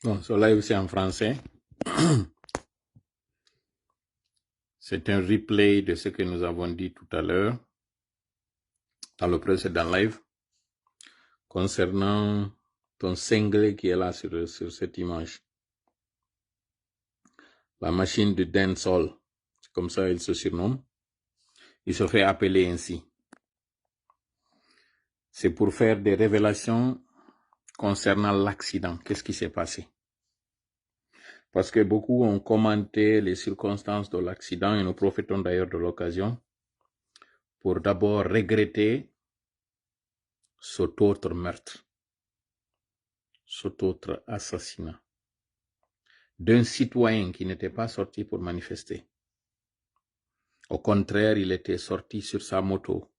Bon, ce live, c'est en français. C'est un replay de ce que nous avons dit tout à l'heure dans le précédent live concernant ton cinglé qui est là sur cette image. La machine de dancehall, c'est comme ça il se surnomme. Il se fait appeler ainsi. C'est pour faire des révélations concernant l'accident. Qu'est-ce qui s'est passé? Parce que beaucoup ont commenté les circonstances de l'accident et nous profitons d'ailleurs de l'occasion pour d'abord regretter cet autre meurtre, cet autre assassinat d'un citoyen qui n'était pas sorti pour manifester. Au contraire, il était sorti sur sa moto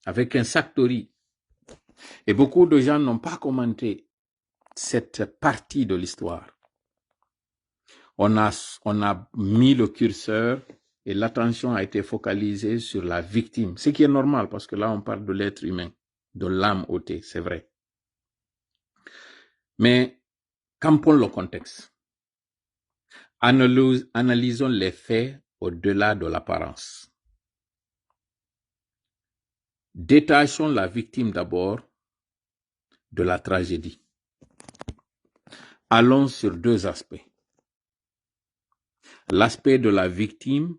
avec un sac de riz. Et beaucoup de gens n'ont pas commenté cette partie de l'histoire. On a mis le curseur et l'attention a été focalisée sur la victime, ce qui est normal parce que là on parle de l'être humain, de l'âme ôtée, c'est vrai. Mais campons le contexte. Analysons les faits au-delà de l'apparence. Détachons la victime d'abord de la tragédie. Allons sur deux aspects. L'aspect de la victime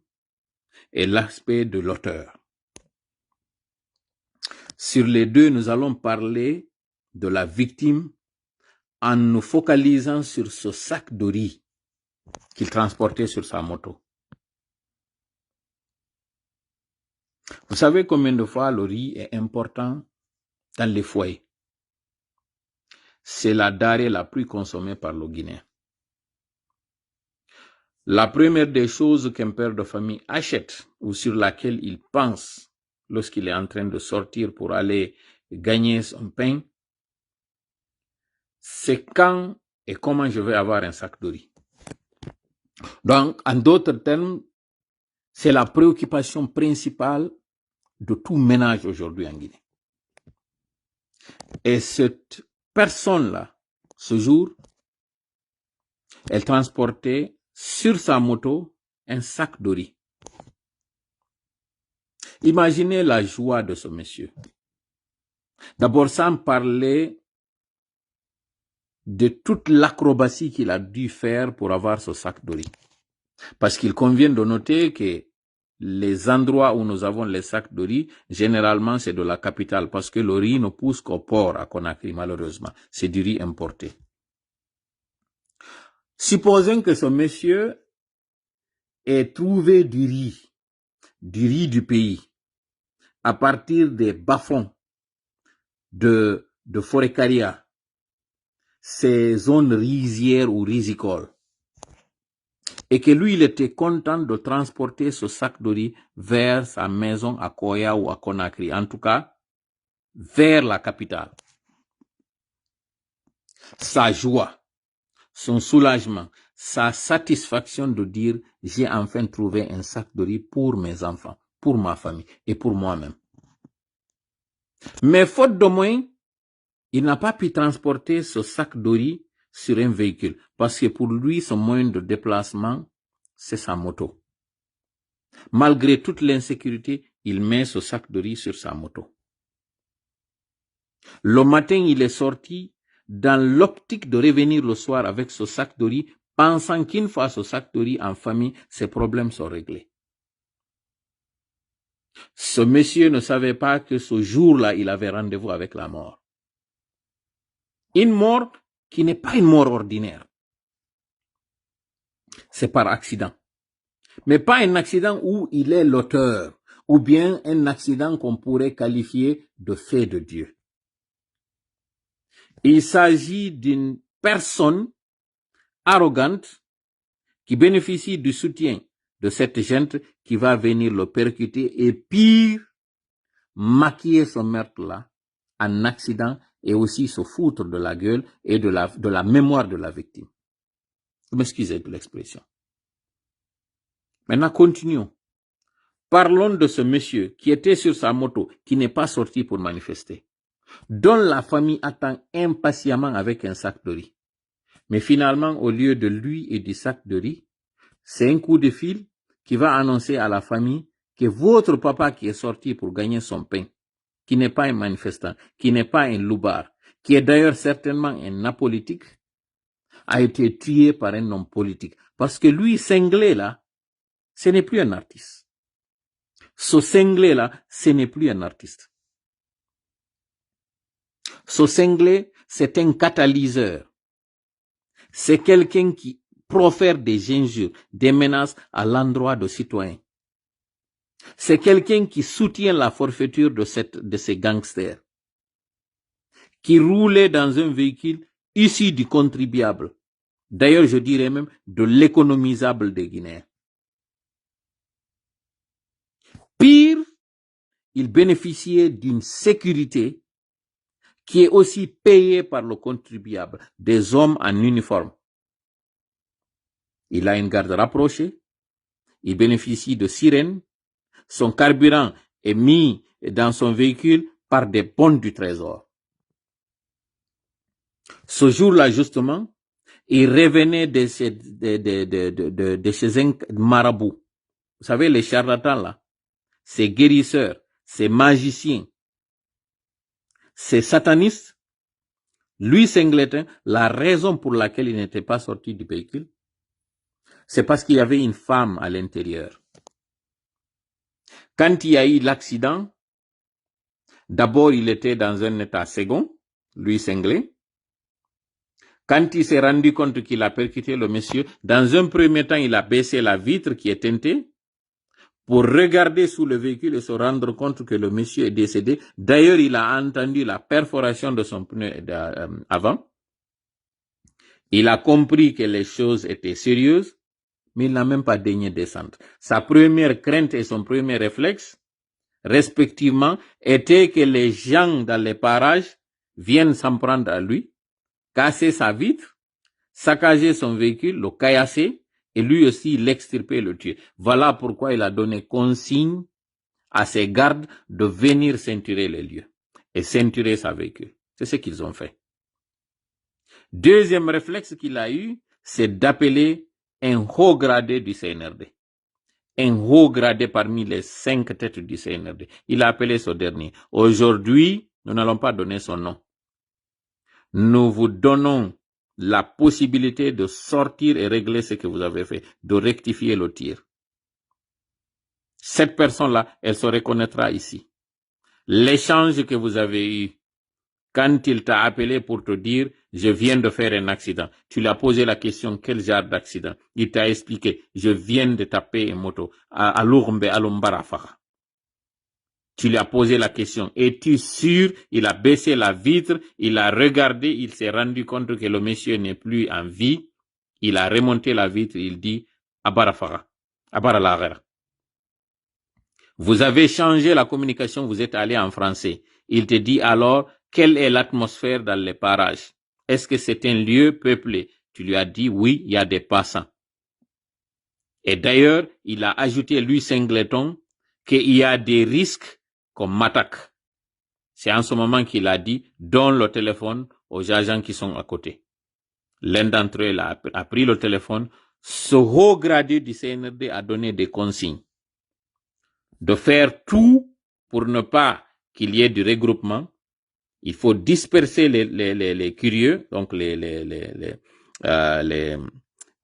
et l'aspect de l'auteur. Sur les deux, nous allons parler de la victime en nous focalisant sur ce sac de riz qu'il transportait sur sa moto. Vous savez combien de fois le riz est important dans les foyers? C'est la denrée la plus consommée par le Guinéen. La première des choses qu'un père de famille achète ou sur laquelle il pense lorsqu'il est en train de sortir pour aller gagner son pain, c'est quand et comment je vais avoir un sac de riz. Donc, en d'autres termes, c'est la préoccupation principale de tout ménage aujourd'hui en Guinée. Et cette personne-là, ce jour, elle transportait sur sa moto un sac de riz. Imaginez la joie de ce monsieur. D'abord, sans parler de toute l'acrobatie qu'il a dû faire pour avoir ce sac de riz. Parce qu'il convient de noter que les endroits où nous avons les sacs de riz, généralement c'est de la capitale, parce que le riz ne pousse qu'au port à Conakry, malheureusement. C'est du riz importé. Supposons que ce monsieur ait trouvé du riz du pays, à partir des bas-fonds de Forêt-Caria, ces zones rizières ou rizicoles, et que lui, il était content de transporter ce sac de riz vers sa maison à Koya ou à Conakry, en tout cas, vers la capitale. Sa joie, son soulagement, sa satisfaction de dire « j'ai enfin trouvé un sac de riz pour mes enfants, pour ma famille et pour moi-même ». Mais faute de moyens, il n'a pas pu transporter ce sac de riz sur un véhicule, parce que pour lui, son moyen de déplacement, c'est sa moto. Malgré toute l'insécurité, il met ce sac de riz sur sa moto. Le matin, il est sorti dans l'optique de revenir le soir avec ce sac de riz, pensant qu'une fois ce sac de riz en famille, ses problèmes sont réglés. Ce monsieur ne savait pas que ce jour-là, il avait rendez-vous avec la mort. Une mort qui n'est pas une mort ordinaire. C'est par accident. Mais pas un accident où il est l'auteur, ou bien un accident qu'on pourrait qualifier de fait de Dieu. Il s'agit d'une personne arrogante qui bénéficie du soutien de cette gente qui va venir le percuter et pire, maquiller ce meurtre-là en accident et aussi se foutre de la gueule et de la mémoire de la victime. Vous m'excusez de l'expression. Maintenant, continuons. Parlons de ce monsieur qui était sur sa moto, qui n'est pas sorti pour manifester, dont la famille attend impatiemment avec un sac de riz. Mais finalement, au lieu de lui et du sac de riz, c'est un coup de fil qui va annoncer à la famille que votre papa qui est sorti pour gagner son pain, qui n'est pas un manifestant, qui n'est pas un loupard, qui est d'ailleurs certainement un apolitique, a été tué par un homme politique. Parce que lui, cinglé là, ce n'est plus un artiste. Ce cinglé là, ce n'est plus un artiste. Ce cinglé, c'est un catalyseur. C'est quelqu'un qui profère des injures, des menaces à l'endroit de citoyens. C'est quelqu'un qui soutient la forfaiture de ces gangsters, qui roulait dans un véhicule issu du contribuable. D'ailleurs, je dirais même de l'économisable des Guinéens. Pire, il bénéficiait d'une sécurité qui est aussi payée par le contribuable, des hommes en uniforme. Il a une garde rapprochée, il bénéficie de sirènes, son carburant est mis dans son véhicule par des bonnes du trésor. Ce jour-là, justement, il revenait de chez un marabout. Vous savez, les charlatans là, ces guérisseurs, ces magiciens, ces satanistes. Lui, Singleton, la raison pour laquelle il n'était pas sorti du véhicule, c'est parce qu'il y avait une femme à l'intérieur. Quand il y a eu l'accident, d'abord il était dans un état second, lui Singleton. Quand il s'est rendu compte qu'il a percuté le monsieur, dans un premier temps, il a baissé la vitre qui est teintée pour regarder sous le véhicule et se rendre compte que le monsieur est décédé. D'ailleurs, il a entendu la perforation de son pneu avant. Il a compris que les choses étaient sérieuses, mais il n'a même pas daigné descendre. Sa première crainte et son premier réflexe, respectivement, était que les gens dans les parages viennent s'en prendre à lui, casser sa vitre, saccager son véhicule, le caillasser, et lui aussi l'extirper, le tuer. Voilà pourquoi il a donné consigne à ses gardes de venir ceinturer les lieux et ceinturer sa véhicule. C'est ce qu'ils ont fait. Deuxième réflexe qu'il a eu, c'est d'appeler un haut gradé du CNRD. Un haut gradé parmi les 5 têtes du CNRD. Il a appelé ce dernier. Aujourd'hui, nous n'allons pas donner son nom. Nous vous donnons la possibilité de sortir et régler ce que vous avez fait, de rectifier le tir. Cette personne-là, elle se reconnaîtra ici. L'échange que vous avez eu, quand il t'a appelé pour te dire, je viens de faire un accident, tu lui as posé la question, quel genre d'accident? Il t'a expliqué, je viens de taper une moto à Lourmbe, à Lombarafaga. Tu lui as posé la question, es-tu sûr? Il a baissé la vitre, il a regardé, il s'est rendu compte que le monsieur n'est plus en vie. Il a remonté la vitre, il dit, Abarafaga, Abaralagera. Vous avez changé la communication, vous êtes allé en français. Il te dit alors, quelle est l'atmosphère dans les parages? Est-ce que c'est un lieu peuplé? Tu lui as dit, oui, il y a des passants. Et d'ailleurs, il a ajouté, lui, Singleton, qu'il y a des risques qu'on m'attaque. C'est en ce moment qu'il a dit, donne le téléphone aux agents qui sont à côté. L'un d'entre eux a pris le téléphone. Ce haut gradé du CNRD a donné des consignes de faire tout pour ne pas qu'il y ait du regroupement. Il faut disperser les curieux, donc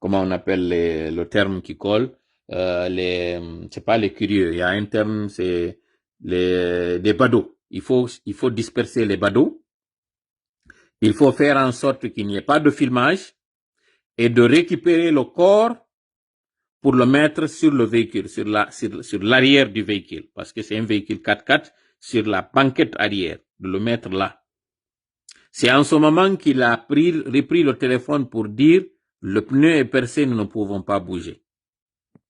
comment on appelle le terme qui colle, c'est pas les curieux, il y a un terme, c'est les badauds. Il faut disperser les badauds. Il faut faire en sorte qu'il n'y ait pas de filmage et de récupérer le corps pour le mettre sur le véhicule, sur l'arrière du véhicule, parce que c'est un véhicule 4x4, sur la banquette arrière, de le mettre là. C'est en ce moment qu'il a repris le téléphone pour dire, le pneu est percé, nous ne pouvons pas bouger.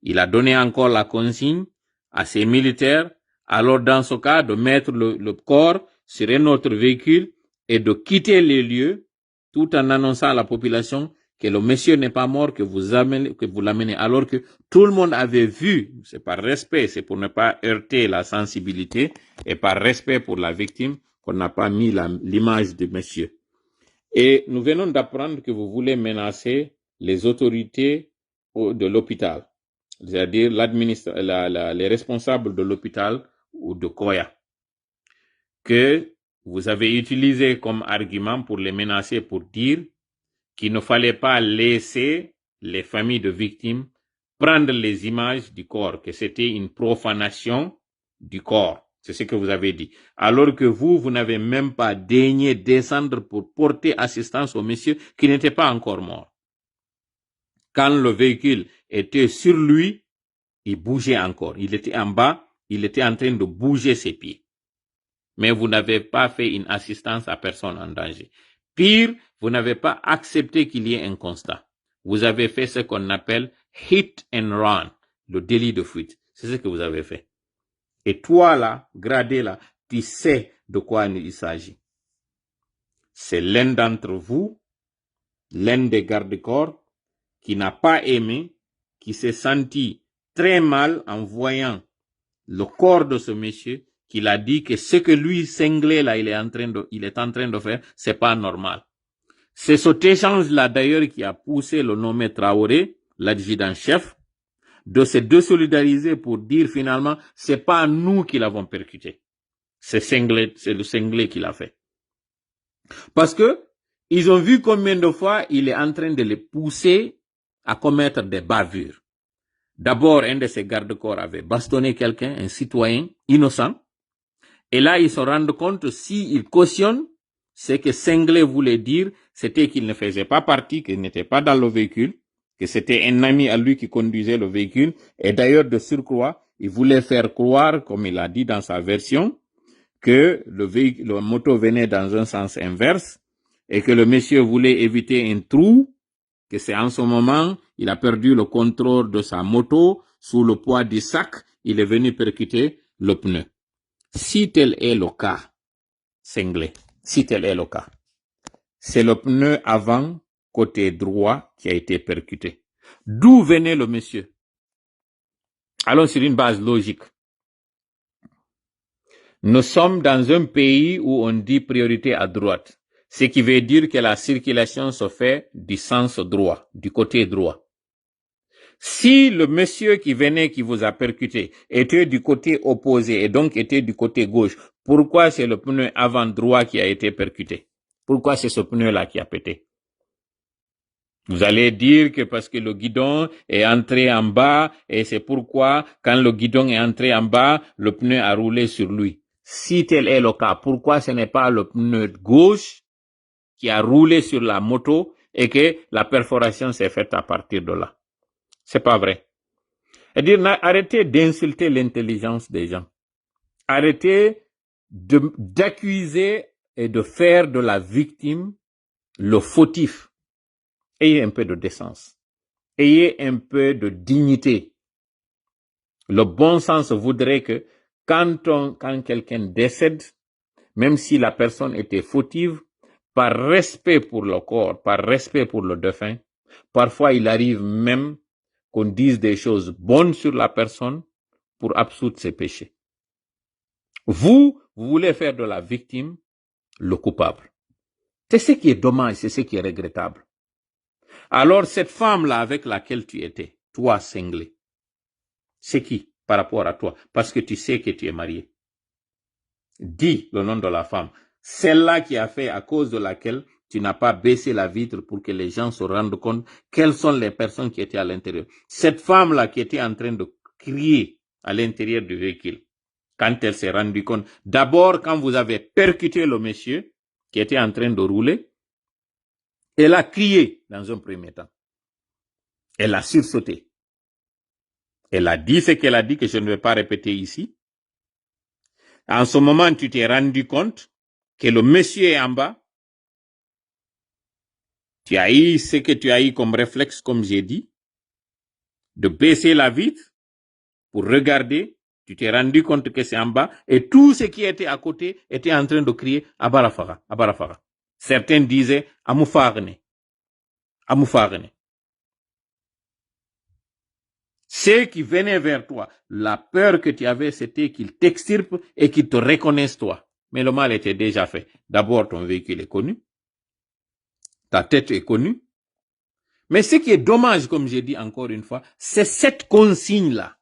Il a donné encore la consigne à ses militaires, alors dans ce cas, de mettre le corps sur un autre véhicule et de quitter les lieux, tout en annonçant à la population que le monsieur n'est pas mort, que vous l'amenez, alors que tout le monde avait vu, c'est par respect, c'est pour ne pas heurter la sensibilité, et par respect pour la victime, qu'on n'a pas mis l'image de monsieur. Et nous venons d'apprendre que vous voulez menacer les autorités de l'hôpital, c'est-à-dire les responsables de l'hôpital ou de Koya, que vous avez utilisé comme argument pour les menacer pour dire qu'il ne fallait pas laisser les familles de victimes prendre les images du corps, que c'était une profanation du corps. C'est ce que vous avez dit. Alors que vous n'avez même pas daigné descendre pour porter assistance au monsieur qui n'était pas encore mort. Quand le véhicule était sur lui, il bougeait encore. Il était en bas, il était en train de bouger ses pieds. Mais vous n'avez pas fait une assistance à personne en danger. Pire, vous n'avez pas accepté qu'il y ait un constat. Vous avez fait ce qu'on appelle hit and run, le délit de fuite. C'est ce que vous avez fait. Et toi là, gradé là, tu sais de quoi il s'agit. C'est l'un d'entre vous, l'un des gardes-corps, qui n'a pas aimé, qui s'est senti très mal en voyant le corps de ce monsieur, qu'il a dit que ce que lui, cinglé là, il est en train de faire, c'est pas normal. C'est cet échange-là, d'ailleurs, qui a poussé le nommé Traoré, l'adjudant-chef, de se désolidariser pour dire finalement, c'est pas nous qui l'avons percuté. C'est le cinglé qui l'a fait. Parce que, ils ont vu combien de fois il est en train de les pousser à commettre des bavures. D'abord, un de ses gardes-corps avait bastonné quelqu'un, un citoyen innocent. Et là, ils se rendent compte, s'ils cautionnent, ce que Senglé voulait dire, c'était qu'il ne faisait pas partie, qu'il n'était pas dans le véhicule, que c'était un ami à lui qui conduisait le véhicule. Et d'ailleurs, de surcroît, il voulait faire croire, comme il a dit dans sa version, que le moto venait dans un sens inverse et que le monsieur voulait éviter un trou, que c'est en ce moment, il a perdu le contrôle de sa moto, sous le poids du sac, il est venu percuter le pneu. Si tel est le cas, Senglé, si tel est le cas, c'est le pneu avant, côté droit, qui a été percuté. D'où venait le monsieur? Allons sur une base logique. Nous sommes dans un pays où on dit priorité à droite, ce qui veut dire que la circulation se fait du sens droit, du côté droit. Si le monsieur qui venait, qui vous a percuté, était du côté opposé et donc était du côté gauche, pourquoi c'est le pneu avant droit qui a été percuté? Pourquoi c'est ce pneu-là qui a pété? Vous allez dire que parce que le guidon est entré en bas et c'est pourquoi quand le guidon est entré en bas, le pneu a roulé sur lui. Si tel est le cas, pourquoi ce n'est pas le pneu gauche qui a roulé sur la moto et que la perforation s'est faite à partir de là? C'est pas vrai. C'est-à-dire, arrêtez d'insulter l'intelligence des gens. Arrêtez d'accuser et de faire de la victime le fautif. Ayez un peu de décence. Ayez un peu de dignité. Le bon sens voudrait que quand quelqu'un décède, même si la personne était fautive, par respect pour le corps, par respect pour le défunt, parfois il arrive même qu'on dise des choses bonnes sur la personne pour absoudre ses péchés. Vous voulez faire de la victime le coupable. C'est ce qui est dommage, c'est ce qui est regrettable. Alors cette femme-là avec laquelle tu étais, toi Senglé, c'est qui par rapport à toi? Parce que tu sais que tu es marié. Dis le nom de la femme. Celle-là qui a fait à cause de laquelle tu n'as pas baissé la vitre pour que les gens se rendent compte quelles sont les personnes qui étaient à l'intérieur. Cette femme-là qui était en train de crier à l'intérieur du véhicule, quand elle s'est rendue compte, d'abord quand vous avez percuté le monsieur qui était en train de rouler, elle a crié dans un premier temps. Elle a sursauté. Elle a dit ce qu'elle a dit, que je ne vais pas répéter ici. En ce moment, tu t'es rendu compte que le monsieur est en bas. Tu as eu ce que tu as eu comme réflexe, comme j'ai dit, de baisser la vitre pour regarder. Tu t'es rendu compte que c'est en bas et tout ce qui était à côté était en train de crier Abarafara, Abarafara. Certains disaient Amoufarne, Amoufarne. Ceux qui venaient vers toi, la peur que tu avais, c'était qu'ils t'extirpent et qu'ils te reconnaissent toi. Mais le mal était déjà fait. D'abord, ton véhicule est connu. Ta tête est connue. Mais ce qui est dommage, comme j'ai dit encore une fois, c'est cette consigne-là,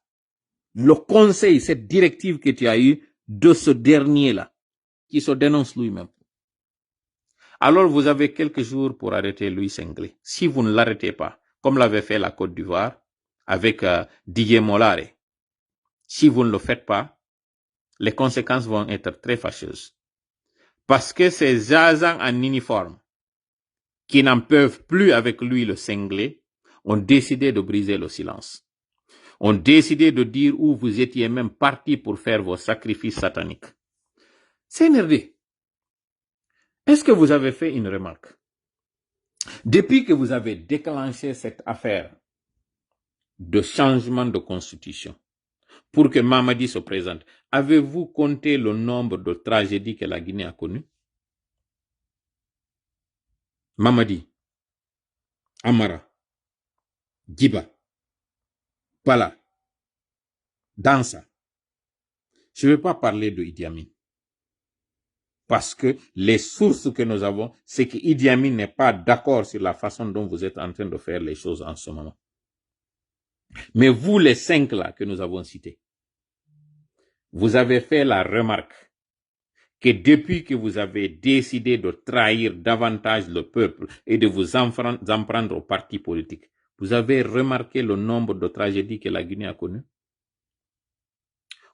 le conseil, cette directive que tu as eue de ce dernier-là, qui se dénonce lui-même. Alors vous avez quelques jours pour arrêter Louis Senglé. Si vous ne l'arrêtez pas, comme l'avait fait la Côte d'Ivoire avec Didier Molare, si vous ne le faites pas, les conséquences vont être très fâcheuses. Parce que ces agents en uniforme qui n'en peuvent plus avec lui le cinglé ont décidé de briser le silence. Ont décidé de dire où vous étiez même parti pour faire vos sacrifices sataniques. CNRD, est-ce que vous avez fait une remarque? Depuis que vous avez déclenché cette affaire de changement de constitution pour que Mamadi se présente, avez-vous compté le nombre de tragédies que la Guinée a connues? Mamadi, Amara, Djiba, Pala, Dansa. Je ne vais pas parler de Idi Amin. Parce que les sources que nous avons, c'est que Idi Amin n'est pas d'accord sur la façon dont vous êtes en train de faire les choses en ce moment. Mais vous, les 5 là que nous avons cités, vous avez fait la remarque que depuis que vous avez décidé de trahir davantage le peuple et de vous en prendre aux partis politiques, vous avez remarqué le nombre de tragédies que la Guinée a connues.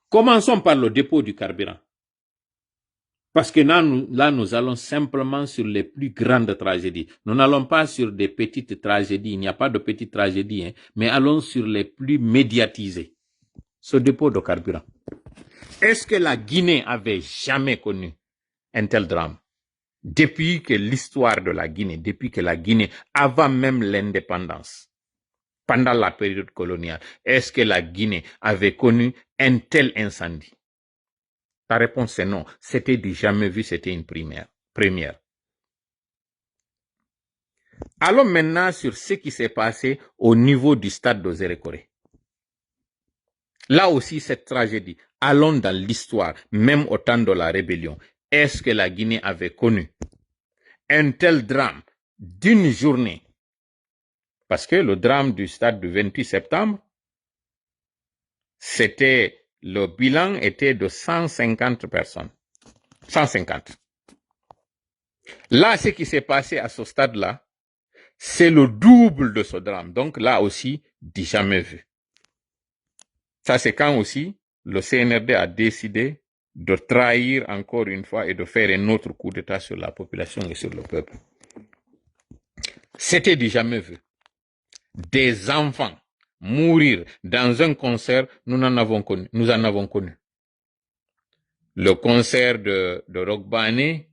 Commençons par le dépôt du carburant. Parce que là, nous allons simplement sur les plus grandes tragédies. Nous n'allons pas sur des petites tragédies. Il n'y a pas de petites tragédies, hein, mais allons sur les plus médiatisées. Ce dépôt de carburant. Est-ce que la Guinée avait jamais connu un tel drame? Depuis que l'histoire de la Guinée, depuis que la Guinée, avant même l'indépendance, pendant la période coloniale, est-ce que la Guinée avait connu un tel incendie? Ta réponse est non. C'était du jamais vu, c'était une première. Allons maintenant sur ce qui s'est passé au niveau du stade de Zérékoré. Là aussi, cette tragédie. Allons dans l'histoire, même au temps de la rébellion. Est-ce que la Guinée avait connu un tel drame d'une journée? Parce que le drame du stade du 28 septembre, le bilan était de 150 personnes. 150. Là, ce qui s'est passé à ce stade-là, c'est le double de ce drame. Donc là aussi, du jamais vu. Ça, c'est quand aussi le CNRD a décidé de trahir encore une fois et de faire un autre coup d'État sur la population et sur le peuple. C'était du jamais vu. Des enfants mourir dans un concert, nous en avons connu. Le concert de Rock Bané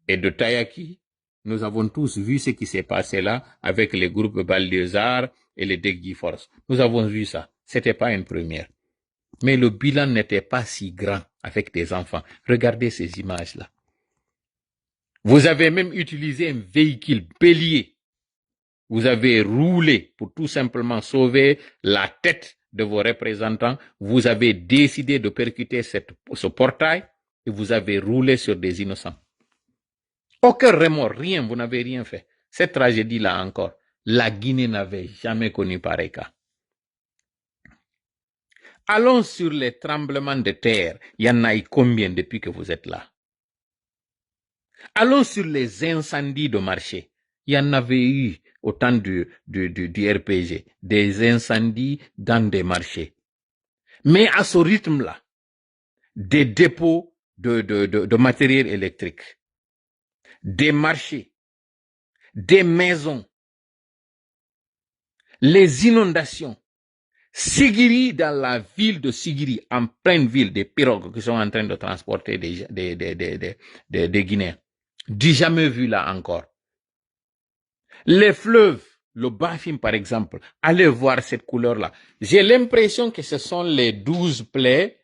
et de Tayaki, nous avons tous vu ce qui s'est passé là avec les groupes Baldiazar et les Degui Force. Nous avons vu ça. C'était pas une première. Mais le bilan n'était pas si grand avec des enfants. Regardez ces images-là. Vous avez même utilisé un véhicule bélier. Vous avez roulé pour tout simplement sauver la tête de vos représentants. Vous avez décidé de percuter ce portail et vous avez roulé sur des innocents. Aucun remords, rien, vous n'avez rien fait. Cette tragédie-là encore, la Guinée n'avait jamais connu pareil cas. Allons sur les tremblements de terre. Il y en a eu combien depuis que vous êtes là? Allons sur les incendies de marché. Il y en avait eu au temps du RPG, des incendies dans des marchés. Mais à ce rythme-là, des dépôts de matériel électrique, des marchés, des maisons, les inondations. Sigiri, dans la ville de Sigiri, en pleine ville, des pirogues qui sont en train de transporter des Guinéens. Du jamais vu là encore. Les fleuves, le Bafim par exemple, allez voir cette couleur-là. J'ai l'impression que ce sont les 12 plaies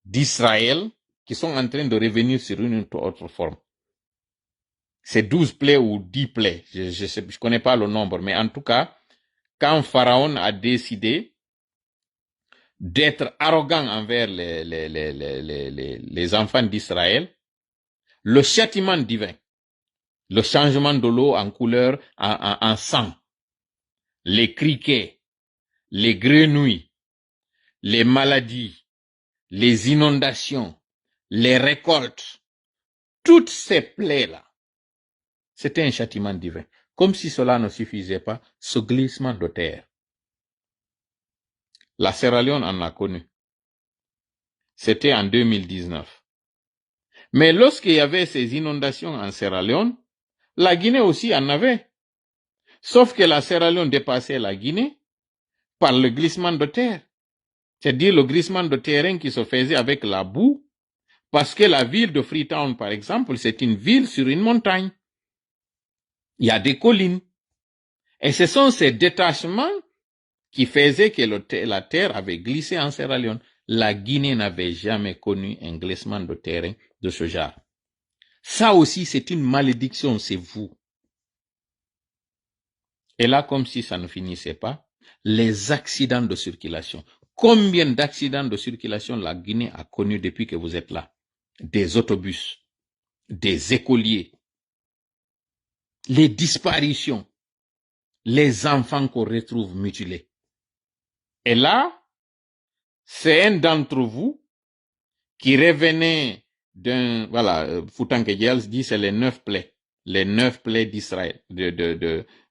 d'Israël qui sont en train de revenir sur une autre forme. C'est 12 plaies ou 10 plaies, je connais pas le nombre, mais en tout cas, quand Pharaon a décidé d'être arrogant envers les enfants d'Israël, le châtiment divin le changement de l'eau en couleur, en sang, les criquets, les grenouilles, les maladies, les inondations, les récoltes, toutes ces plaies-là, c'était un châtiment divin. Comme si cela ne suffisait pas, ce glissement de terre. La Sierra Leone en a connu. C'était en 2019. Mais lorsqu'il y avait ces inondations en Sierra Leone, la Guinée aussi en avait. Sauf que la Sierra Leone dépassait la Guinée par le glissement de terre. C'est-à-dire le glissement de terrain qui se faisait avec la boue, parce que la ville de Freetown, par exemple, c'est une ville sur une montagne. Il y a des collines. Et ce sont ces détachements qui faisaient que la terre avait glissé en Sierra Leone. La Guinée n'avait jamais connu un glissement de terrain de ce genre. Ça aussi, c'est une malédiction, c'est vous. Et là, comme si ça ne finissait pas, les accidents de circulation. Combien d'accidents de circulation la Guinée a connu depuis que vous êtes là? Des autobus, des écoliers, les disparitions, les enfants qu'on retrouve mutilés. Et là, c'est un d'entre vous qui revenait d'un, voilà, Foutanke Diels dit c'est les 9 plaies. Les 9 plaies d'Israël.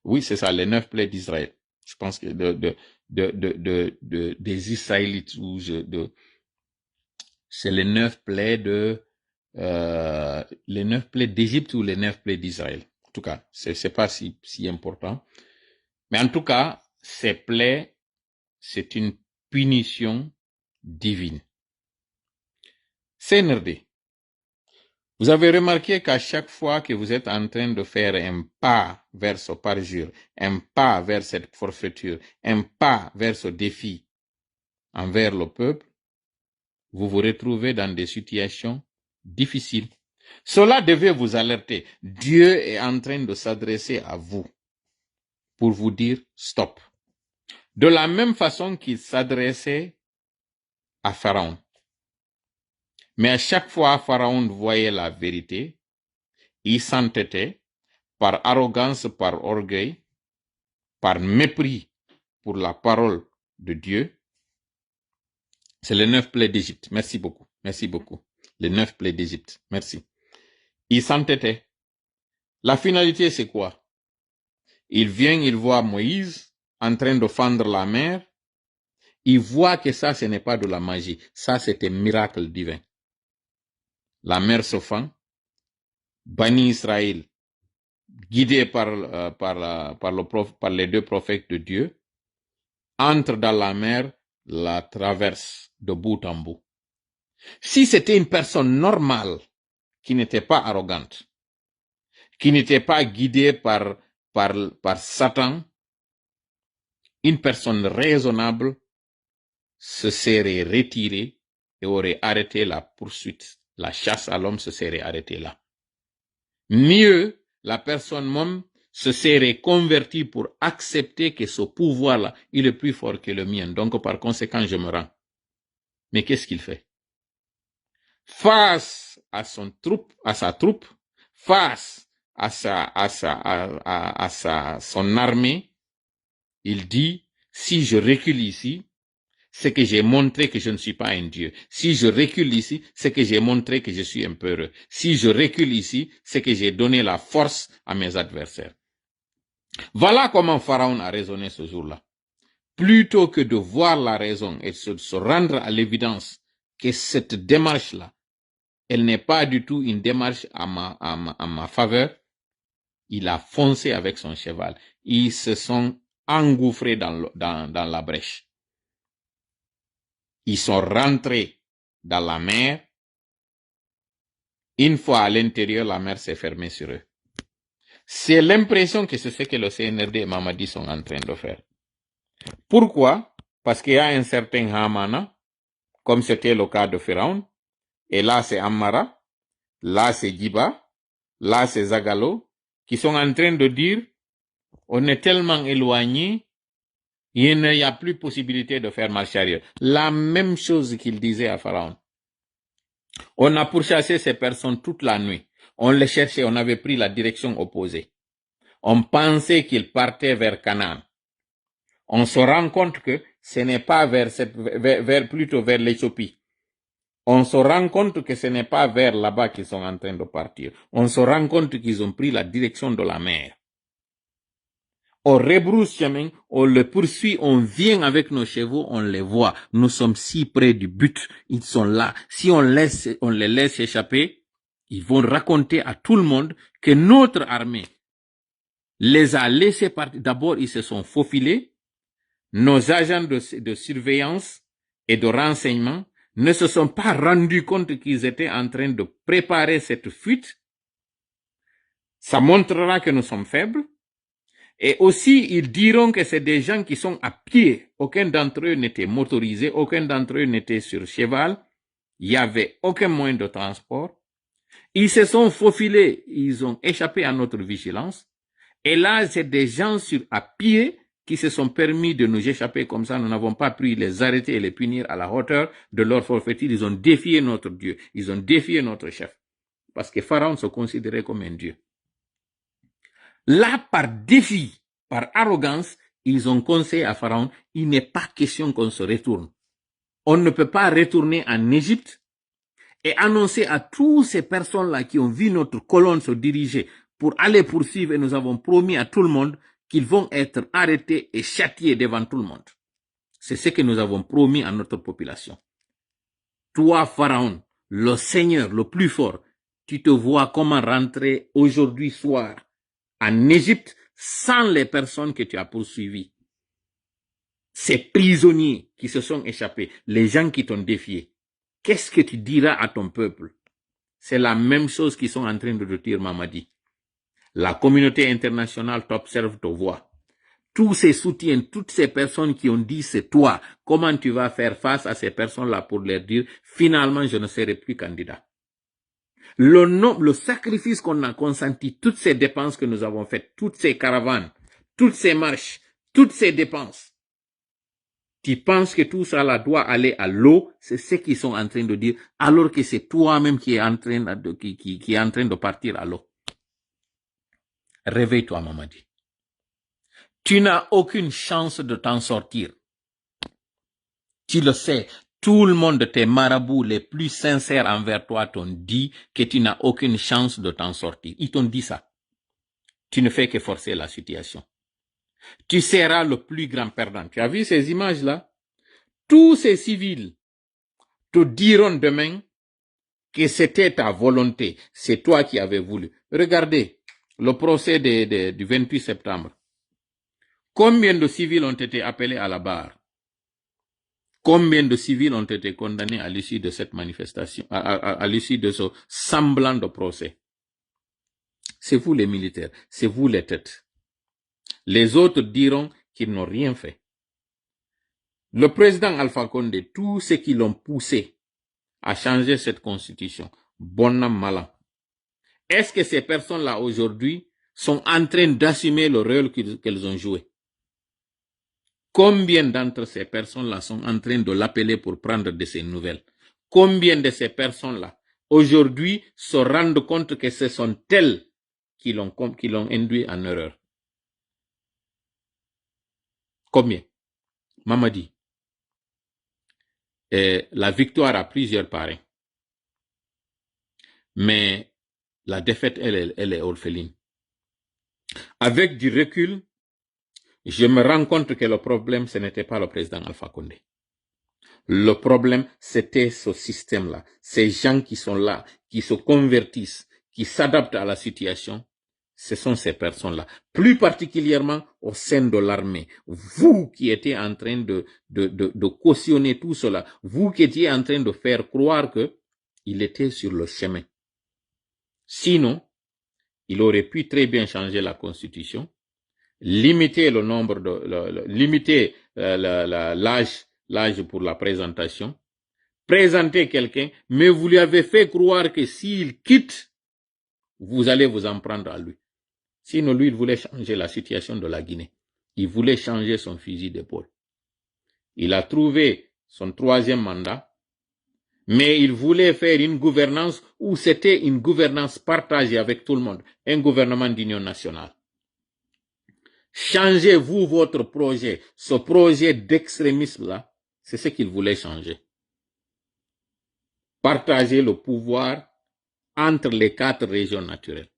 Oui, c'est ça, les 9 plaies d'Israël. Je pense que des Israélites, ou c'est les 9 plaies les 9 plaies d'Égypte ou les 9 plaies d'Israël. En tout cas, c'est pas si important. Mais en tout cas, ces plaies, c'est une punition divine. CNRD. Vous avez remarqué qu'à chaque fois que vous êtes en train de faire un pas vers ce parjure, un pas vers cette forfaiture, un pas vers ce défi envers le peuple, vous vous retrouvez dans des situations difficiles. Cela devait vous alerter. Dieu est en train de s'adresser à vous pour vous dire stop. De la même façon qu'il s'adressait à Pharaon. Mais à chaque fois, Pharaon voyait la vérité, il s'entêtait, par arrogance, par orgueil, par mépris pour la parole de Dieu. C'est les 9 plaies d'Égypte. Merci beaucoup. Merci beaucoup. Les 9 plaies d'Égypte. Merci. Il s'entêtait. La finalité, c'est quoi? Il vient, il voit Moïse en train de fendre la mer. Il voit que ça, ce n'est pas de la magie. Ça, c'est un miracle divin. La mer se fend. Bani Israël, guidé par les 2 prophètes de Dieu, entre dans la mer, la traverse de bout en bout. Si c'était une personne normale, qui n'était pas arrogante, qui n'était pas guidée par Satan, une personne raisonnable se serait retirée et aurait arrêté la poursuite. La chasse à l'homme se serait arrêtée là. Mieux, la personne même se serait convertie pour accepter que ce pouvoir-là, il est plus fort que le mien. Donc, par conséquent, je me rends. Mais qu'est-ce qu'il fait? Face à sa troupe, face à son armée, il dit, si je recule ici, c'est que j'ai montré que je ne suis pas un Dieu. Si je recule ici, c'est que j'ai montré que je suis un peureux. Si je recule ici, c'est que j'ai donné la force à mes adversaires. Voilà comment Pharaon a raisonné ce jour-là. Plutôt que de voir la raison et se rendre à l'évidence que cette démarche-là, elle n'est pas du tout une démarche à ma faveur, il a foncé avec son cheval. Ils se sont engouffrés dans la brèche. Ils sont rentrés dans la mer. Une fois à l'intérieur, la mer s'est fermée sur eux. C'est l'impression que c'est ce que le CNRD et Mamadi sont en train de faire. Pourquoi? Parce qu'il y a un certain Hamana, comme c'était le cas de Pharaon, et là c'est Amara, là c'est Djiba, là c'est Zagalo, qui sont en train de dire, on est tellement éloigné, il n'y a plus possibilité de faire marche arrière. La même chose qu'il disait à Pharaon. On a pourchassé ces personnes toute la nuit. On les cherchait, on avait pris la direction opposée. On pensait qu'ils partaient vers Canaan. On se rend compte que ce n'est pas plutôt vers l'Éthiopie. On se rend compte que ce n'est pas vers là-bas qu'ils sont en train de partir. On se rend compte qu'ils ont pris la direction de la mer. On rebrousse chemin, on le poursuit, on vient avec nos chevaux, on les voit. Nous sommes si près du but, ils sont là. Si on les laisse échapper, ils vont raconter à tout le monde que notre armée les a laissés partir. D'abord, ils se sont faufilés. Nos agents de surveillance et de renseignement ne se sont pas rendus compte qu'ils étaient en train de préparer cette fuite. Ça montrera que nous sommes faibles. Et aussi, ils diront que c'est des gens qui sont à pied. Aucun d'entre eux n'était motorisé, aucun d'entre eux n'était sur cheval. Il n'y avait aucun moyen de transport. Ils se sont faufilés, ils ont échappé à notre vigilance. Et là, c'est des gens à pied qui se sont permis de nous échapper comme ça. Nous n'avons pas pu les arrêter et les punir à la hauteur de leur forfaiture. Ils ont défié notre Dieu. Ils ont défié notre chef. Parce que Pharaon se considérait comme un Dieu. Là, par défi, par arrogance, ils ont conseillé à Pharaon, il n'est pas question qu'on se retourne. On ne peut pas retourner en Égypte et annoncer à toutes ces personnes-là qui ont vu notre colonne se diriger pour aller poursuivre, et nous avons promis à tout le monde qu'ils vont être arrêtés et châtiés devant tout le monde. C'est ce que nous avons promis à notre population. Toi, Pharaon, le Seigneur le plus fort, tu te vois comment rentrer aujourd'hui soir en Égypte sans les personnes que tu as poursuivies. Ces prisonniers qui se sont échappés, les gens qui t'ont défié. Qu'est-ce que tu diras à ton peuple? C'est la même chose qu'ils sont en train de te dire, Mamadi. La communauté internationale t'observe, te voit. Tous ces soutiens, toutes ces personnes qui ont dit c'est toi, comment tu vas faire face à ces personnes-là pour leur dire finalement je ne serai plus candidat? Le sacrifice qu'on a consenti, toutes ces dépenses que nous avons faites, toutes ces caravanes, toutes ces marches, toutes ces dépenses, tu penses que tout ça là doit aller à l'eau? C'est ce qu'ils sont en train de dire, alors que c'est toi-même qui est en train de partir à l'eau. Réveille-toi, Mamadi. Tu n'as aucune chance de t'en sortir. Tu le sais. Tout le monde, tes marabouts les plus sincères envers toi t'ont dit que tu n'as aucune chance de t'en sortir. Ils t'ont dit ça. Tu ne fais que forcer la situation. Tu seras le plus grand perdant. Tu as vu ces images-là? Tous ces civils te diront demain que c'était ta volonté. C'est toi qui avais voulu. Regardez le procès du 28 septembre. Combien de civils ont été appelés à la barre? Combien de civils ont été condamnés à l'issue de cette manifestation, à l'issue de ce semblant de procès? C'est vous les militaires, c'est vous les têtes. Les autres diront qu'ils n'ont rien fait. Le président Alpha Condé, tous ceux qui l'ont poussé à changer cette constitution, bon an, mal an, est-ce que ces personnes-là aujourd'hui sont en train d'assumer le rôle qu'elles ont joué? Combien d'entre ces personnes-là sont en train de l'appeler pour prendre de ses nouvelles? Combien de ces personnes-là aujourd'hui se rendent compte que ce sont elles qui l'ont induit en erreur? Combien? Mamadi. La victoire a plusieurs parrains. Mais la défaite, elle est orpheline. Avec du recul, je me rends compte que le problème, ce n'était pas le président Alpha Condé. Le problème, c'était ce système-là. Ces gens qui sont là, qui se convertissent, qui s'adaptent à la situation, ce sont ces personnes-là. Plus particulièrement au sein de l'armée. Vous qui étiez en train de cautionner tout cela, vous qui étiez en train de faire croire qu'il était sur le chemin. Sinon, il aurait pu très bien changer la constitution, limiter le nombre limiter l'âge pour la présentation, présenter quelqu'un, mais vous lui avez fait croire que s'il quitte, vous allez vous en prendre à lui. Sinon, lui, il voulait changer la situation de la Guinée. Il voulait changer son fusil d'épaule. Il a trouvé son 3e mandat. Mais il voulait faire une gouvernance où c'était une gouvernance partagée avec tout le monde, un gouvernement d'union nationale. Changez-vous votre projet, ce projet d'extrémisme-là, c'est ce qu'il voulait changer. Partager le pouvoir entre les 4 régions naturelles.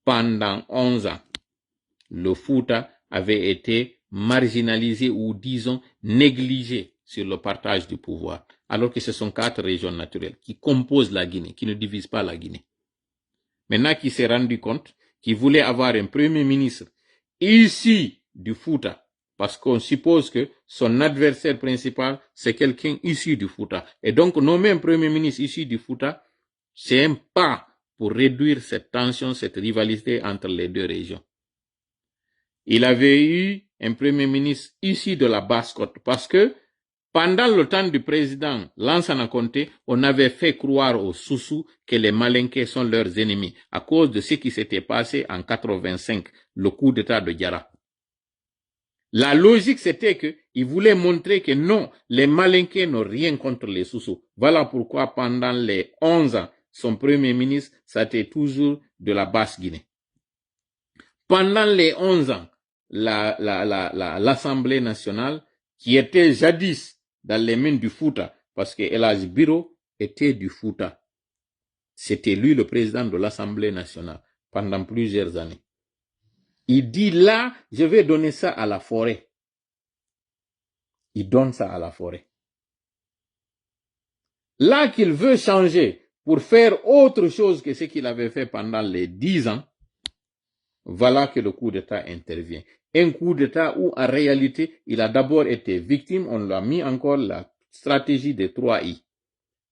Pendant 11 ans, le Fouta avait été marginalisé ou disons négligé sur le partage du pouvoir, alors que ce sont 4 régions naturelles qui composent la Guinée, qui ne divisent pas la Guinée. Maintenant qu'il s'est rendu compte qu'il voulait avoir un premier ministre issu du Fouta, parce qu'on suppose que son adversaire principal, c'est quelqu'un issu du Fouta. Et donc, nommer un premier ministre issu du Fouta, c'est un pas pour réduire cette tension, cette rivalité entre les 2 régions. Il avait eu un premier ministre issu de la Basse-Côte, parce que pendant le temps du président Lansana Conté, on avait fait croire aux Soussous que les Malinqués sont leurs ennemis à cause de ce qui s'était passé en 85, le coup d'État de Diarra. La logique, c'était qu'ils voulaient montrer que non, les Malinqués n'ont rien contre les Soussous. Voilà pourquoi pendant les 11 ans, son premier ministre, c'était toujours de la Basse-Guinée. Pendant les 11 ans, l'Assemblée nationale, qui était jadis dans les mains du Fouta, parce que El Hadj Biro était du Fouta. C'était lui le président de l'Assemblée nationale pendant plusieurs années. Il dit là, je vais donner ça à la forêt. Il donne ça à la forêt. Là qu'il veut changer pour faire autre chose que ce qu'il avait fait pendant les 10 ans, voilà que le coup d'État intervient. Un coup d'État où en réalité, il a d'abord été victime, on l'a mis encore la stratégie des 3 I.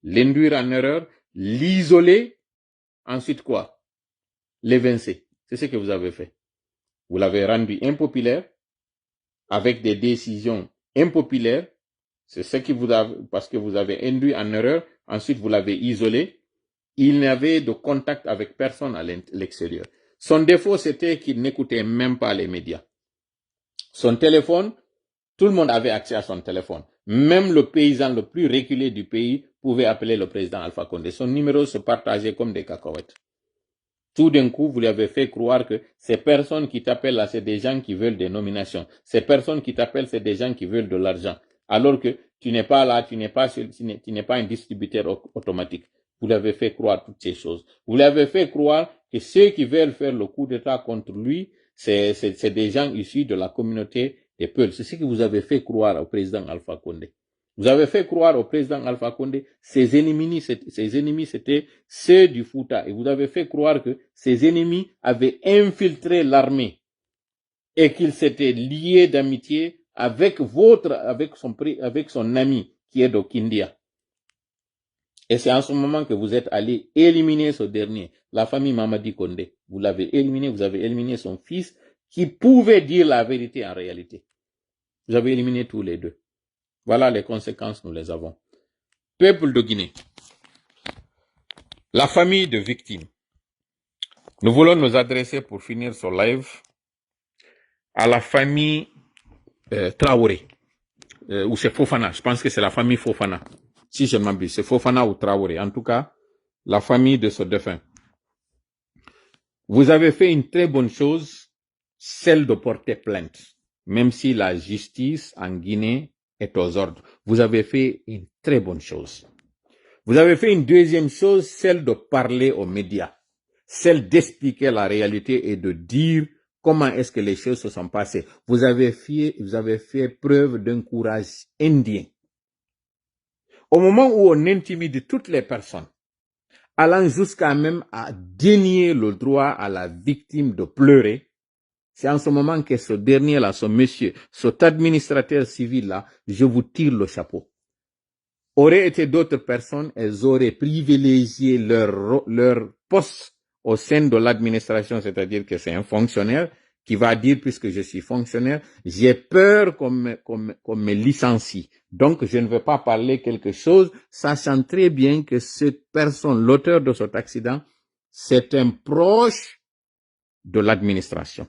L'induire en erreur, l'isoler, ensuite quoi? L'évincer. C'est ce que vous avez fait. Vous l'avez rendu impopulaire, avec des décisions impopulaires. C'est ce qui vous a, parce que vous avez induit en erreur, ensuite vous l'avez isolé. Il n'avait de contact avec personne à l'extérieur. Son défaut, c'était qu'il n'écoutait même pas les médias. Son téléphone, tout le monde avait accès à son téléphone. Même le paysan le plus reculé du pays pouvait appeler le président Alpha Condé. Son numéro se partageait comme des cacahuètes. Tout d'un coup, vous lui avez fait croire que ces personnes qui t'appellent là, c'est des gens qui veulent des nominations. Ces personnes qui t'appellent, c'est des gens qui veulent de l'argent. Alors que tu n'es pas là, tu n'es pas un distributeur automatique. Vous lui avez fait croire toutes ces choses. Vous lui avez fait croire que ceux qui veulent faire le coup d'État contre lui, c'est des gens issus de la communauté des Peuls. C'est ce que vous avez fait croire au président Alpha Condé. Vous avez fait croire au président Alpha Condé, ses ennemis, c'était ceux du Fouta. Et vous avez fait croire que ses ennemis avaient infiltré l'armée et qu'ils s'étaient liés d'amitié avec son ami qui est de Kindia. Et c'est en ce moment que vous êtes allé éliminer ce dernier, la famille Mamadi Condé. Vous l'avez éliminé, vous avez éliminé son fils qui pouvait dire la vérité en réalité. Vous avez éliminé tous les deux. Voilà les conséquences, nous les avons. Peuple de Guinée, la famille de victimes. Nous voulons nous adresser pour finir ce live à la famille Traoré, ou c'est Fofana, je pense que c'est la famille Fofana. Si je m'abuse, c'est Fofana ou Traoré. En tout cas, la famille de ce défunt. Vous avez fait une très bonne chose, celle de porter plainte, même si la justice en Guinée est aux ordres. Vous avez fait une très bonne chose. Vous avez fait une deuxième chose, celle de parler aux médias, celle d'expliquer la réalité et de dire comment est-ce que les choses se sont passées. Vous avez fait preuve d'un courage indien. Au moment où on intimide toutes les personnes, allant jusqu'à même à dénier le droit à la victime de pleurer, c'est en ce moment que ce dernier-là, ce monsieur, cet administrateur civil-là, je vous tire le chapeau. Auraient été d'autres personnes, elles auraient privilégié leur poste au sein de l'administration, c'est-à-dire que c'est un fonctionnaire qui va dire, puisque je suis fonctionnaire, j'ai peur qu'on me licencie. Donc, je ne veux pas parler quelque chose, sachant très bien que cette personne, l'auteur de cet accident, c'est un proche de l'administration.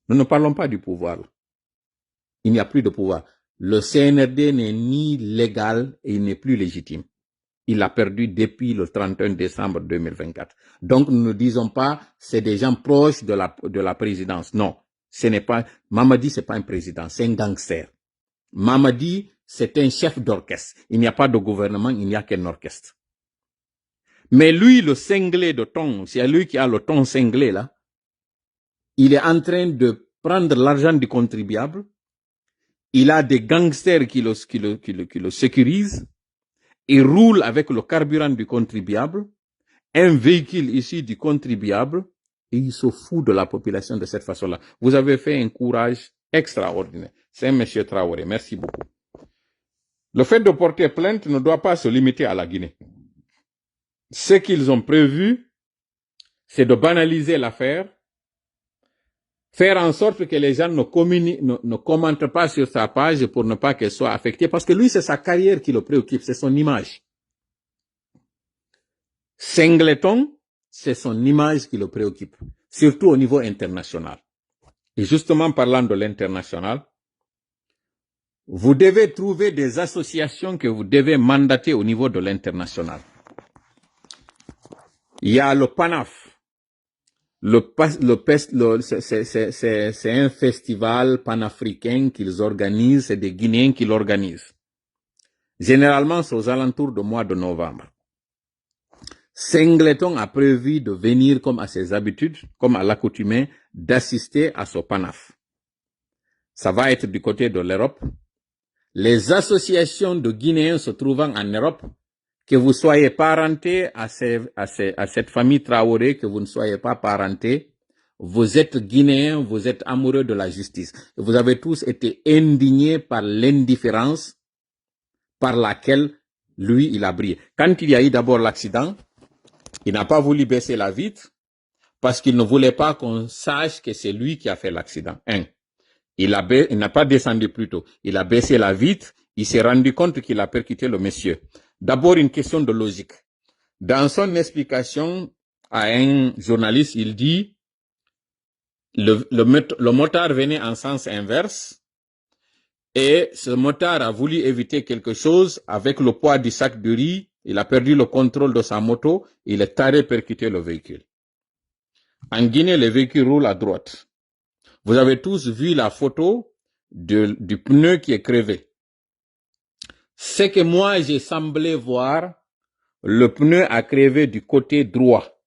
Nous ne parlons pas du pouvoir. Il n'y a plus de pouvoir. le CNRD n'est ni légal et il n'est plus légitime. Il l'a perdu depuis le 31 décembre 2024. Donc, nous ne disons pas c'est des gens proches de la présidence. Non, ce n'est pas, Mamadi, c'est pas un président, c'est un gangster. Mamadi, c'est un chef d'orchestre. Il n'y a pas de gouvernement, il n'y a qu'un orchestre. Mais lui, le cinglé de ton, c'est lui qui a le ton cinglé là, il est en train de prendre l'argent du contribuable. Il a des gangsters qui le sécurisent. Il roule avec le carburant du contribuable, un véhicule ici du contribuable, et il se fout de la population de cette façon-là. Vous avez fait un courage extraordinaire. C'est M. Traoré. Merci beaucoup. Le fait de porter plainte ne doit pas se limiter à la Guinée. Ce qu'ils ont prévu, c'est de banaliser l'affaire, faire en sorte que les gens ne commentent pas sur sa page pour ne pas qu'elle soit affectée, parce que lui, c'est sa carrière qui le préoccupe, c'est son image. Singleton, c'est son image qui le préoccupe, surtout au niveau international. Et justement, parlant de l'international, vous devez trouver des associations que vous devez mandater au niveau de l'international. Il y a le PANAF. C'est un festival panafricain qu'ils organisent, c'est des Guinéens qui l'organisent. Généralement, c'est aux alentours du mois de novembre. Singleton a prévu de venir comme à ses habitudes, comme à l'accoutumée, d'assister à ce PANAF. Ça va être du côté de l'Europe. Les associations de Guinéens se trouvant en Europe, que vous soyez parenté à cette famille Traoré, que vous ne soyez pas parenté, vous êtes Guinéens, vous êtes amoureux de la justice. Vous avez tous été indignés par l'indifférence par laquelle lui, il a brillé. Quand il y a eu d'abord l'accident, il n'a pas voulu baisser la vitre parce qu'il ne voulait pas qu'on sache que c'est lui qui a fait l'accident. Il n'a pas descendu plus tôt. Il a baissé la vitre. Il s'est rendu compte qu'il a percuté le monsieur. D'abord, une question de logique. Dans son explication à un journaliste, il dit le motard venait en sens inverse et ce motard a voulu éviter quelque chose avec le poids du sac de riz. Il a perdu le contrôle de sa moto. Il est allé percuter le véhicule. En Guinée, les véhicules roulent à droite. Vous avez tous vu la photo du pneu qui est crevé. Ce que moi j'ai semblé voir, le pneu a crevé du côté droit.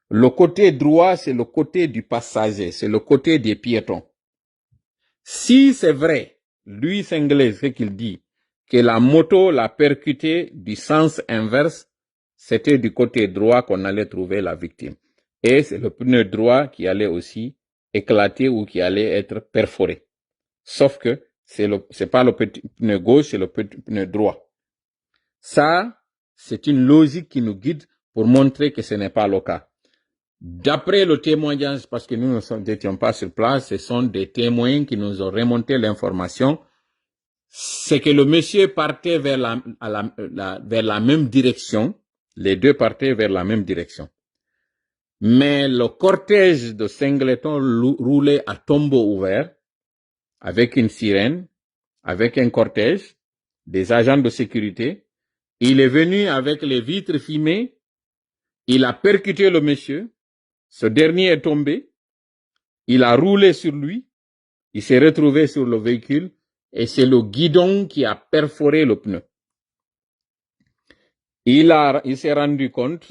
Le côté droit, c'est le côté du passager, c'est le côté des piétons. Si c'est vrai, lui c'est anglais ce qu'il dit, que la moto l'a percuté du sens inverse, c'était du côté droit qu'on allait trouver la victime. Et c'est le pneu droit qui allait aussi éclater ou qui allait être perforé. Sauf que c'est pas le petit pneu gauche, c'est le petit pneu droit. Ça, c'est une logique qui nous guide pour montrer que ce n'est pas le cas. D'après le témoignage, parce que nous n'étions pas sur place, ce sont des témoins qui nous ont remonté l'information, c'est que le monsieur partait vers la même direction, les deux partaient vers la même direction. Mais le cortège de Singleton roulait à tombeau ouvert, avec une sirène, avec un cortège, des agents de sécurité. Il est venu avec les vitres fumées, il a percuté le monsieur, ce dernier est tombé, il a roulé sur lui, il s'est retrouvé sur le véhicule et c'est le guidon qui a perforé le pneu. Il s'est rendu compte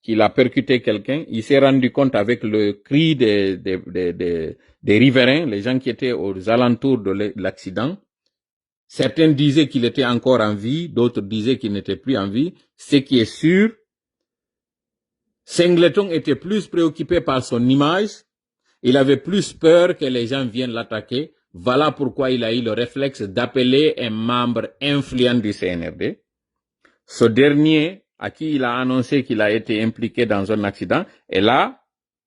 qu'il a percuté quelqu'un, il s'est rendu compte avec le cri des riverains, les gens qui étaient aux alentours de l'accident. Certains disaient qu'il était encore en vie, d'autres disaient qu'il n'était plus en vie. Ce qui est sûr, Singleton était plus préoccupé par son image, il avait plus peur que les gens viennent l'attaquer. Voilà pourquoi il a eu le réflexe d'appeler un membre influent du CNRD. Ce dernier, à qui il a annoncé qu'il a été impliqué dans un accident, et là,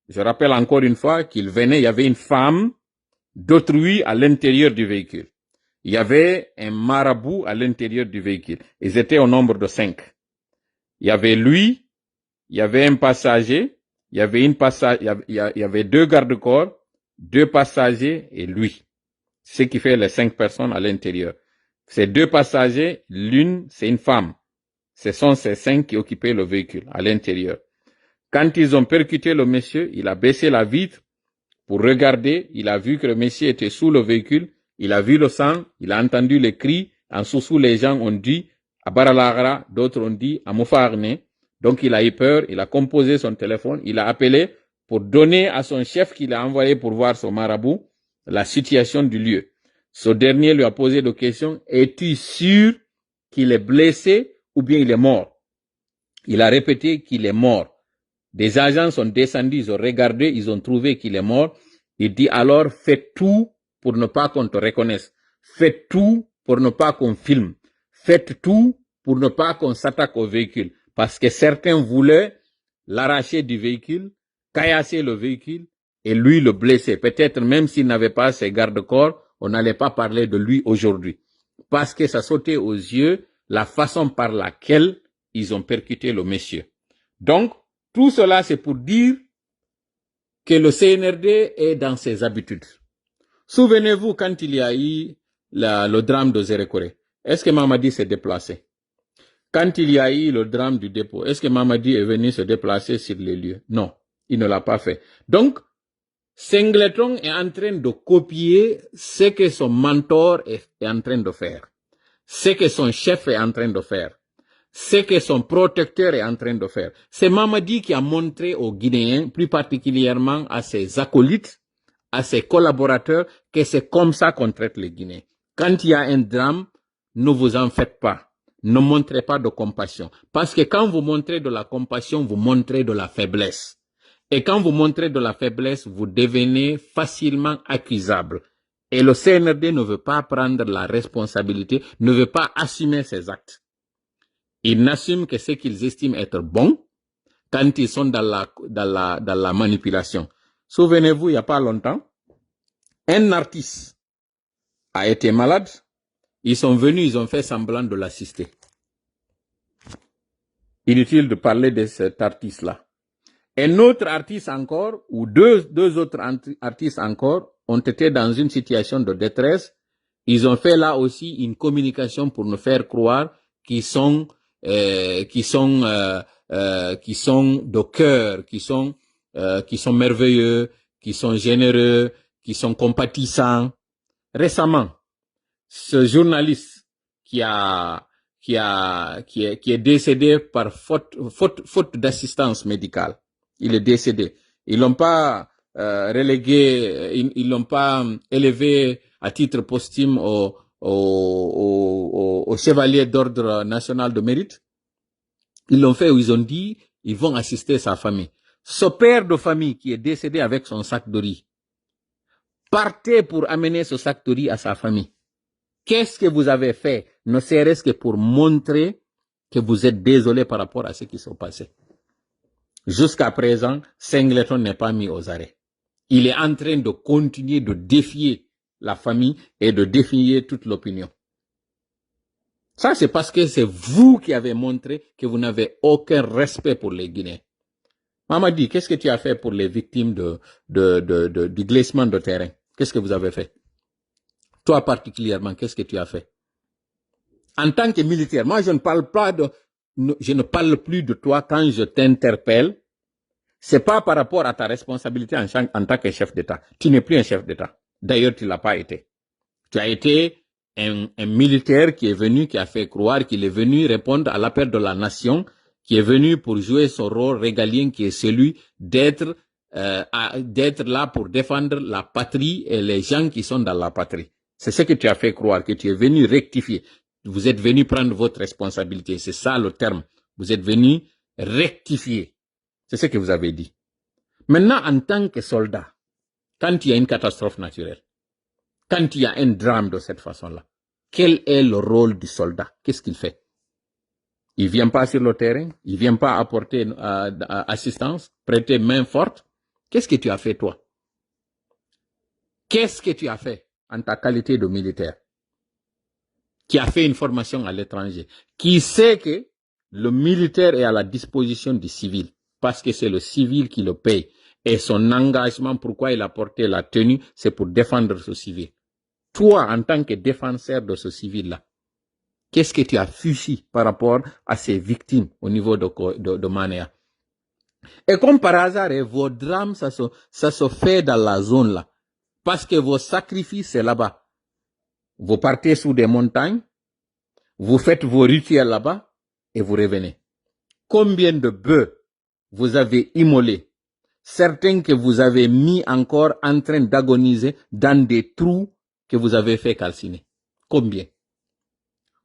je rappelle encore une fois qu'il venait, il y avait une femme d'autrui à l'intérieur du véhicule. Il y avait un marabout à l'intérieur du véhicule. Ils étaient au nombre de 5. Il y avait lui, il y avait un passager, il y avait 2 gardes-corps, 2 passagers et lui. Ce qui fait les 5 personnes à l'intérieur. Ces 2 passagers, l'une, c'est une femme. Ce sont ces 5 qui occupaient le véhicule à l'intérieur. Quand ils ont percuté le monsieur, il a baissé la vitre pour regarder. Il a vu que le monsieur était sous le véhicule. Il a vu le sang. Il a entendu les cris. En sous les gens ont dit à Baralagra, d'autres ont dit à Moufarne. Donc il a eu peur. Il a composé son téléphone. Il a appelé pour donner à son chef qu'il a envoyé pour voir son marabout la situation du lieu. Ce dernier lui a posé des questions. Es-tu sûr qu'il est blessé ou bien il est mort? Il a répété qu'il est mort. Des agents sont descendus, ils ont regardé, ils ont trouvé qu'il est mort. Il dit alors, faites tout pour ne pas qu'on te reconnaisse. Faites tout pour ne pas qu'on filme. Faites tout pour ne pas qu'on s'attaque au véhicule. Parce que certains voulaient l'arracher du véhicule, caillasser le véhicule et lui le blesser. Peut-être même s'il n'avait pas ses garde-corps, on n'allait pas parler de lui aujourd'hui. Parce que ça sautait aux yeux la façon par laquelle ils ont percuté le monsieur. Donc, tout cela, c'est pour dire que le CNRD est dans ses habitudes. Souvenez-vous quand il y a eu le drame de Zérekoré. Est-ce que Mamadi s'est déplacé? Quand il y a eu le drame du dépôt, est-ce que Mamadi est venu se déplacer sur les lieux? Non, il ne l'a pas fait. Donc, Singleton est en train de copier ce que son mentor est en train de faire, ce que son chef est en train de faire, ce que son protecteur est en train de faire. C'est Mamadi qui a montré aux Guinéens, plus particulièrement à ses acolytes, à ses collaborateurs, que c'est comme ça qu'on traite les Guinéens. Quand il y a un drame, ne vous en faites pas. Ne montrez pas de compassion. Parce que quand vous montrez de la compassion, vous montrez de la faiblesse. Et quand vous montrez de la faiblesse, vous devenez facilement accusable. Et le CNRD ne veut pas prendre la responsabilité, ne veut pas assumer ses actes. Ils n'assument que ce qu'ils estiment être bon quand ils sont dans la manipulation. Souvenez-vous, il n'y a pas longtemps, un artiste a été malade. Ils sont venus, ils ont fait semblant de l'assister. Inutile de parler de cet artiste-là. Un autre artiste encore, ou deux autres artistes encore, ont été dans une situation de détresse. Ils ont fait là aussi une communication pour nous faire croire qu'ils sont de cœur, qui sont merveilleux, qui sont généreux, qui sont compatissants. Récemment, ce journaliste qui est décédé par faute d'assistance médicale. Il est décédé. Ils l'ont pas relégué, ils l'ont pas élevé à titre posthume au chevalier d'ordre national de mérite. Ils l'ont fait où ils ont dit, ils vont assister sa famille. Ce père de famille qui est décédé avec son sac de riz, partez pour amener ce sac de riz à sa famille. Qu'est-ce que vous avez fait? Ne serait-ce que pour montrer que vous êtes désolé par rapport à ce qui s'est passé. Jusqu'à présent, Singleton n'est pas mis aux arrêts. Il est en train de continuer de défier la famille et de défier toute l'opinion. Ça, c'est parce que c'est vous qui avez montré que vous n'avez aucun respect pour les Guinéens. Mamadi, qu'est-ce que tu as fait pour les victimes du glissement de terrain? Qu'est-ce que vous avez fait? Toi particulièrement, qu'est-ce que tu as fait? En tant que militaire, moi je ne parle plus de toi quand je t'interpelle. C'est pas par rapport à ta responsabilité en tant que chef d'État. Tu n'es plus un chef d'État. D'ailleurs, tu l'as pas été. Tu as été un militaire qui est venu, qui a fait croire qu'il est venu répondre à l'appel de la nation, qui est venu pour jouer son rôle régalien qui est celui d'être là pour défendre la patrie et les gens qui sont dans la patrie. C'est ce que tu as fait croire, que tu es venu rectifier. Vous êtes venu prendre votre responsabilité. C'est ça le terme. Vous êtes venu rectifier. C'est ce que vous avez dit. Maintenant, en tant que soldat, quand il y a une catastrophe naturelle, quand il y a un drame de cette façon-là, quel est le rôle du soldat? Qu'est-ce qu'il fait? Il vient pas sur le terrain, il vient pas apporter assistance, prêter main forte. Qu'est-ce que tu as fait, toi? Qu'est-ce que tu as fait en ta qualité de militaire? Qui a fait une formation à l'étranger, qui sait que le militaire est à la disposition du civil, parce que c'est le civil qui le paye. Et son engagement, pourquoi il a porté la tenue, c'est pour défendre ce civil. toi, en tant que défenseur de ce civil-là, qu'est-ce que tu as fuchi par rapport à ces victimes au niveau de Manéa? Et comme par hasard, vos drames, ça se fait dans la zone là. Parce que vos sacrifices, c'est là-bas. Vous partez sous des montagnes, vous faites vos rituels là-bas, et vous revenez. Combien de bœufs vous avez immolés? Certains que vous avez mis encore en train d'agoniser dans des trous que vous avez fait calciner. Combien?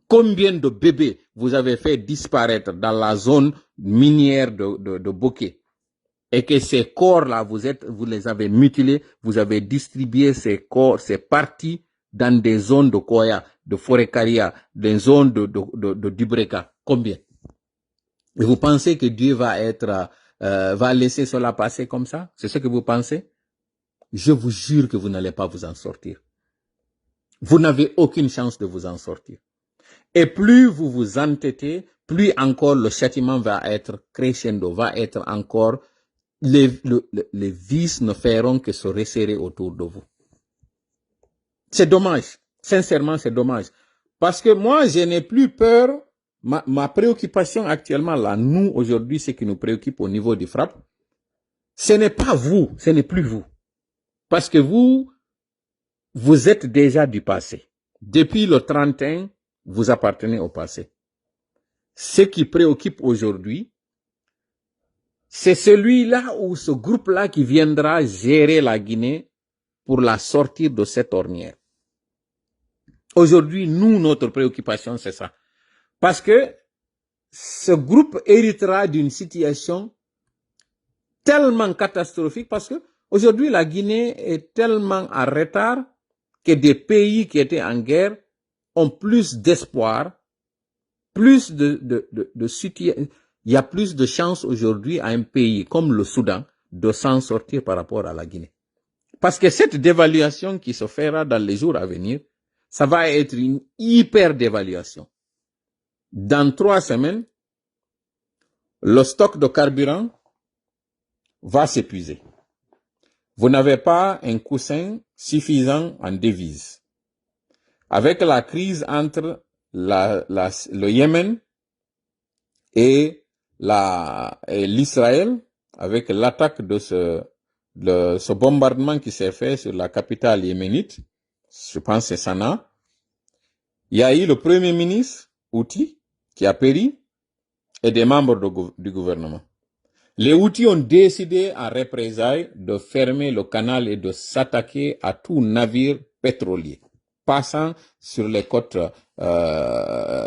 Combien de bébés vous avez fait disparaître dans la zone minière de Bokeh? Et que ces corps-là, vous les avez mutilés, vous avez distribué ces corps, ces parties dans des zones de Koya, de Forêt-Caria, des zones de Dubreka. Combien? Et vous pensez que Dieu va laisser cela passer comme ça? C'est ce que vous pensez? Je vous jure que vous n'allez pas vous en sortir. Vous n'avez aucune chance de vous en sortir. Et plus vous vous entêtez, plus encore le châtiment va être crescendo, va être encore, les vis ne feront que se resserrer autour de vous. C'est dommage. Sincèrement, c'est dommage. Parce que moi, je n'ai plus peur. Ma préoccupation actuellement, là, nous, aujourd'hui, ce qui nous préoccupe au niveau du FRAPP, ce n'est pas vous, ce n'est plus vous. Parce que vous êtes déjà du passé. Depuis le 31, vous appartenez au passé. Ce qui préoccupe aujourd'hui, c'est celui-là ou ce groupe-là qui viendra gérer la Guinée pour la sortir de cette ornière. Aujourd'hui, nous, notre préoccupation, c'est ça. Parce que ce groupe héritera d'une situation tellement catastrophique parce que aujourd'hui, la Guinée est tellement en retard que des pays qui étaient en guerre ont plus d'espoir, plus il y a plus de chances aujourd'hui à un pays comme le Soudan de s'en sortir par rapport à la Guinée. Parce que cette dévaluation qui se fera dans les jours à venir, ça va être une hyper dévaluation. Dans 3 semaines, le stock de carburant va s'épuiser. Vous n'avez pas un coussin suffisant en devises. Avec la crise entre le Yémen et l'Israël, avec l'attaque de ce bombardement qui s'est fait sur la capitale yéménite, je pense que c'est Sanaa, il y a eu le premier ministre, Houthi, qui a péri, et des membres du gouvernement. Les Houthis ont décidé en représailles de fermer le canal et de s'attaquer à tout navire pétrolier passant sur les côtes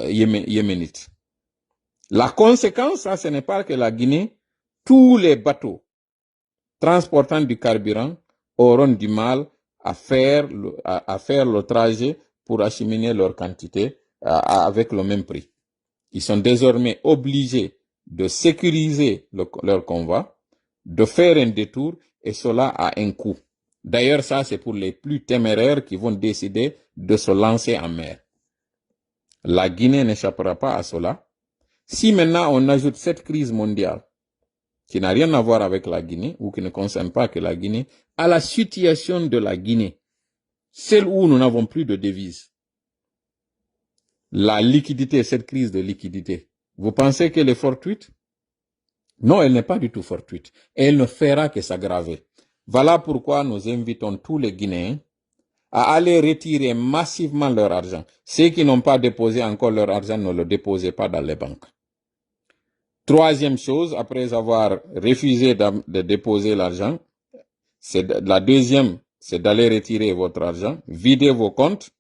yéménites. La conséquence, ce n'est pas que la Guinée, tous les bateaux transportant du carburant auront du mal à faire le trajet pour acheminer leur quantité avec le même prix. Ils sont désormais obligés de sécuriser leur convoi, de faire un détour, et cela a un coût. D'ailleurs, ça, c'est pour les plus téméraires qui vont décider de se lancer en mer. La Guinée n'échappera pas à cela. Si maintenant on ajoute cette crise mondiale, qui n'a rien à voir avec la Guinée, ou qui ne concerne pas que la Guinée, à la situation de la Guinée, celle où nous n'avons plus de devises, la liquidité, cette crise de liquidité, vous pensez qu'elle est fortuite? Non, elle n'est pas du tout fortuite. Elle ne fera que s'aggraver. Voilà pourquoi nous invitons tous les Guinéens à aller retirer massivement leur argent. Ceux qui n'ont pas déposé encore leur argent, ne le déposez pas dans les banques. Troisième chose, après avoir refusé de déposer l'argent, la deuxième, c'est d'aller retirer votre argent, vider vos comptes.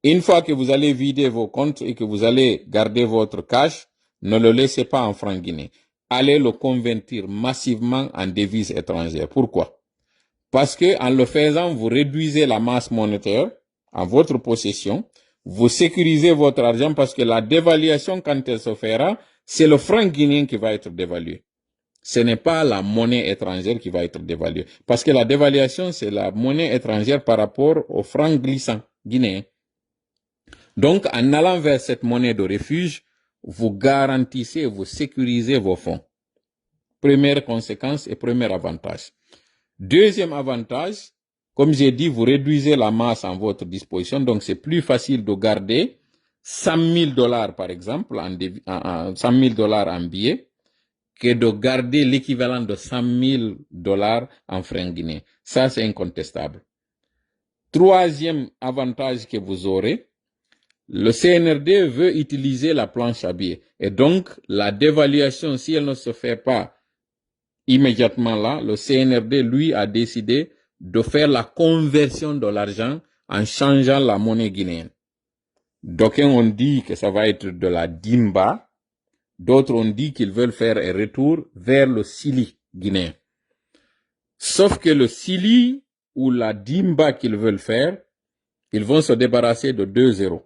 Une fois que vous allez vider vos comptes et que vous allez garder votre cash, ne le laissez pas en francs guinéens. Allez le convertir massivement en devises étrangères. Pourquoi? Parce que en le faisant, vous réduisez la masse monétaire en votre possession, vous sécurisez votre argent parce que la dévaluation, quand elle se fera, c'est le franc guinéen qui va être dévalué. Ce n'est pas la monnaie étrangère qui va être dévaluée. Parce que la dévaluation, c'est la monnaie étrangère par rapport au franc glissant guinéen. Donc, en allant vers cette monnaie de refuge, vous garantissez, vous sécurisez vos fonds. Première conséquence et premier avantage. Deuxième avantage, Comme j'ai dit, vous réduisez la masse en votre disposition, donc c'est plus facile de garder 100 000 dollars, par exemple, 100 000 dollars en billets, que de garder l'équivalent de 100 000 dollars en francs guinéens. Ça, c'est incontestable. Troisième avantage que vous aurez, le CNRD veut utiliser la planche à billets. Et donc, la dévaluation, si elle ne se fait pas immédiatement là, le CNRD, lui, a décidé de faire la conversion de l'argent en changeant la monnaie guinéenne. D'aucuns ont dit que ça va être de la dimba, d'autres ont dit qu'ils veulent faire un retour vers le cili guinéen. Sauf que le cili ou la dimba qu'ils veulent faire, ils vont se débarrasser de 2 zéros.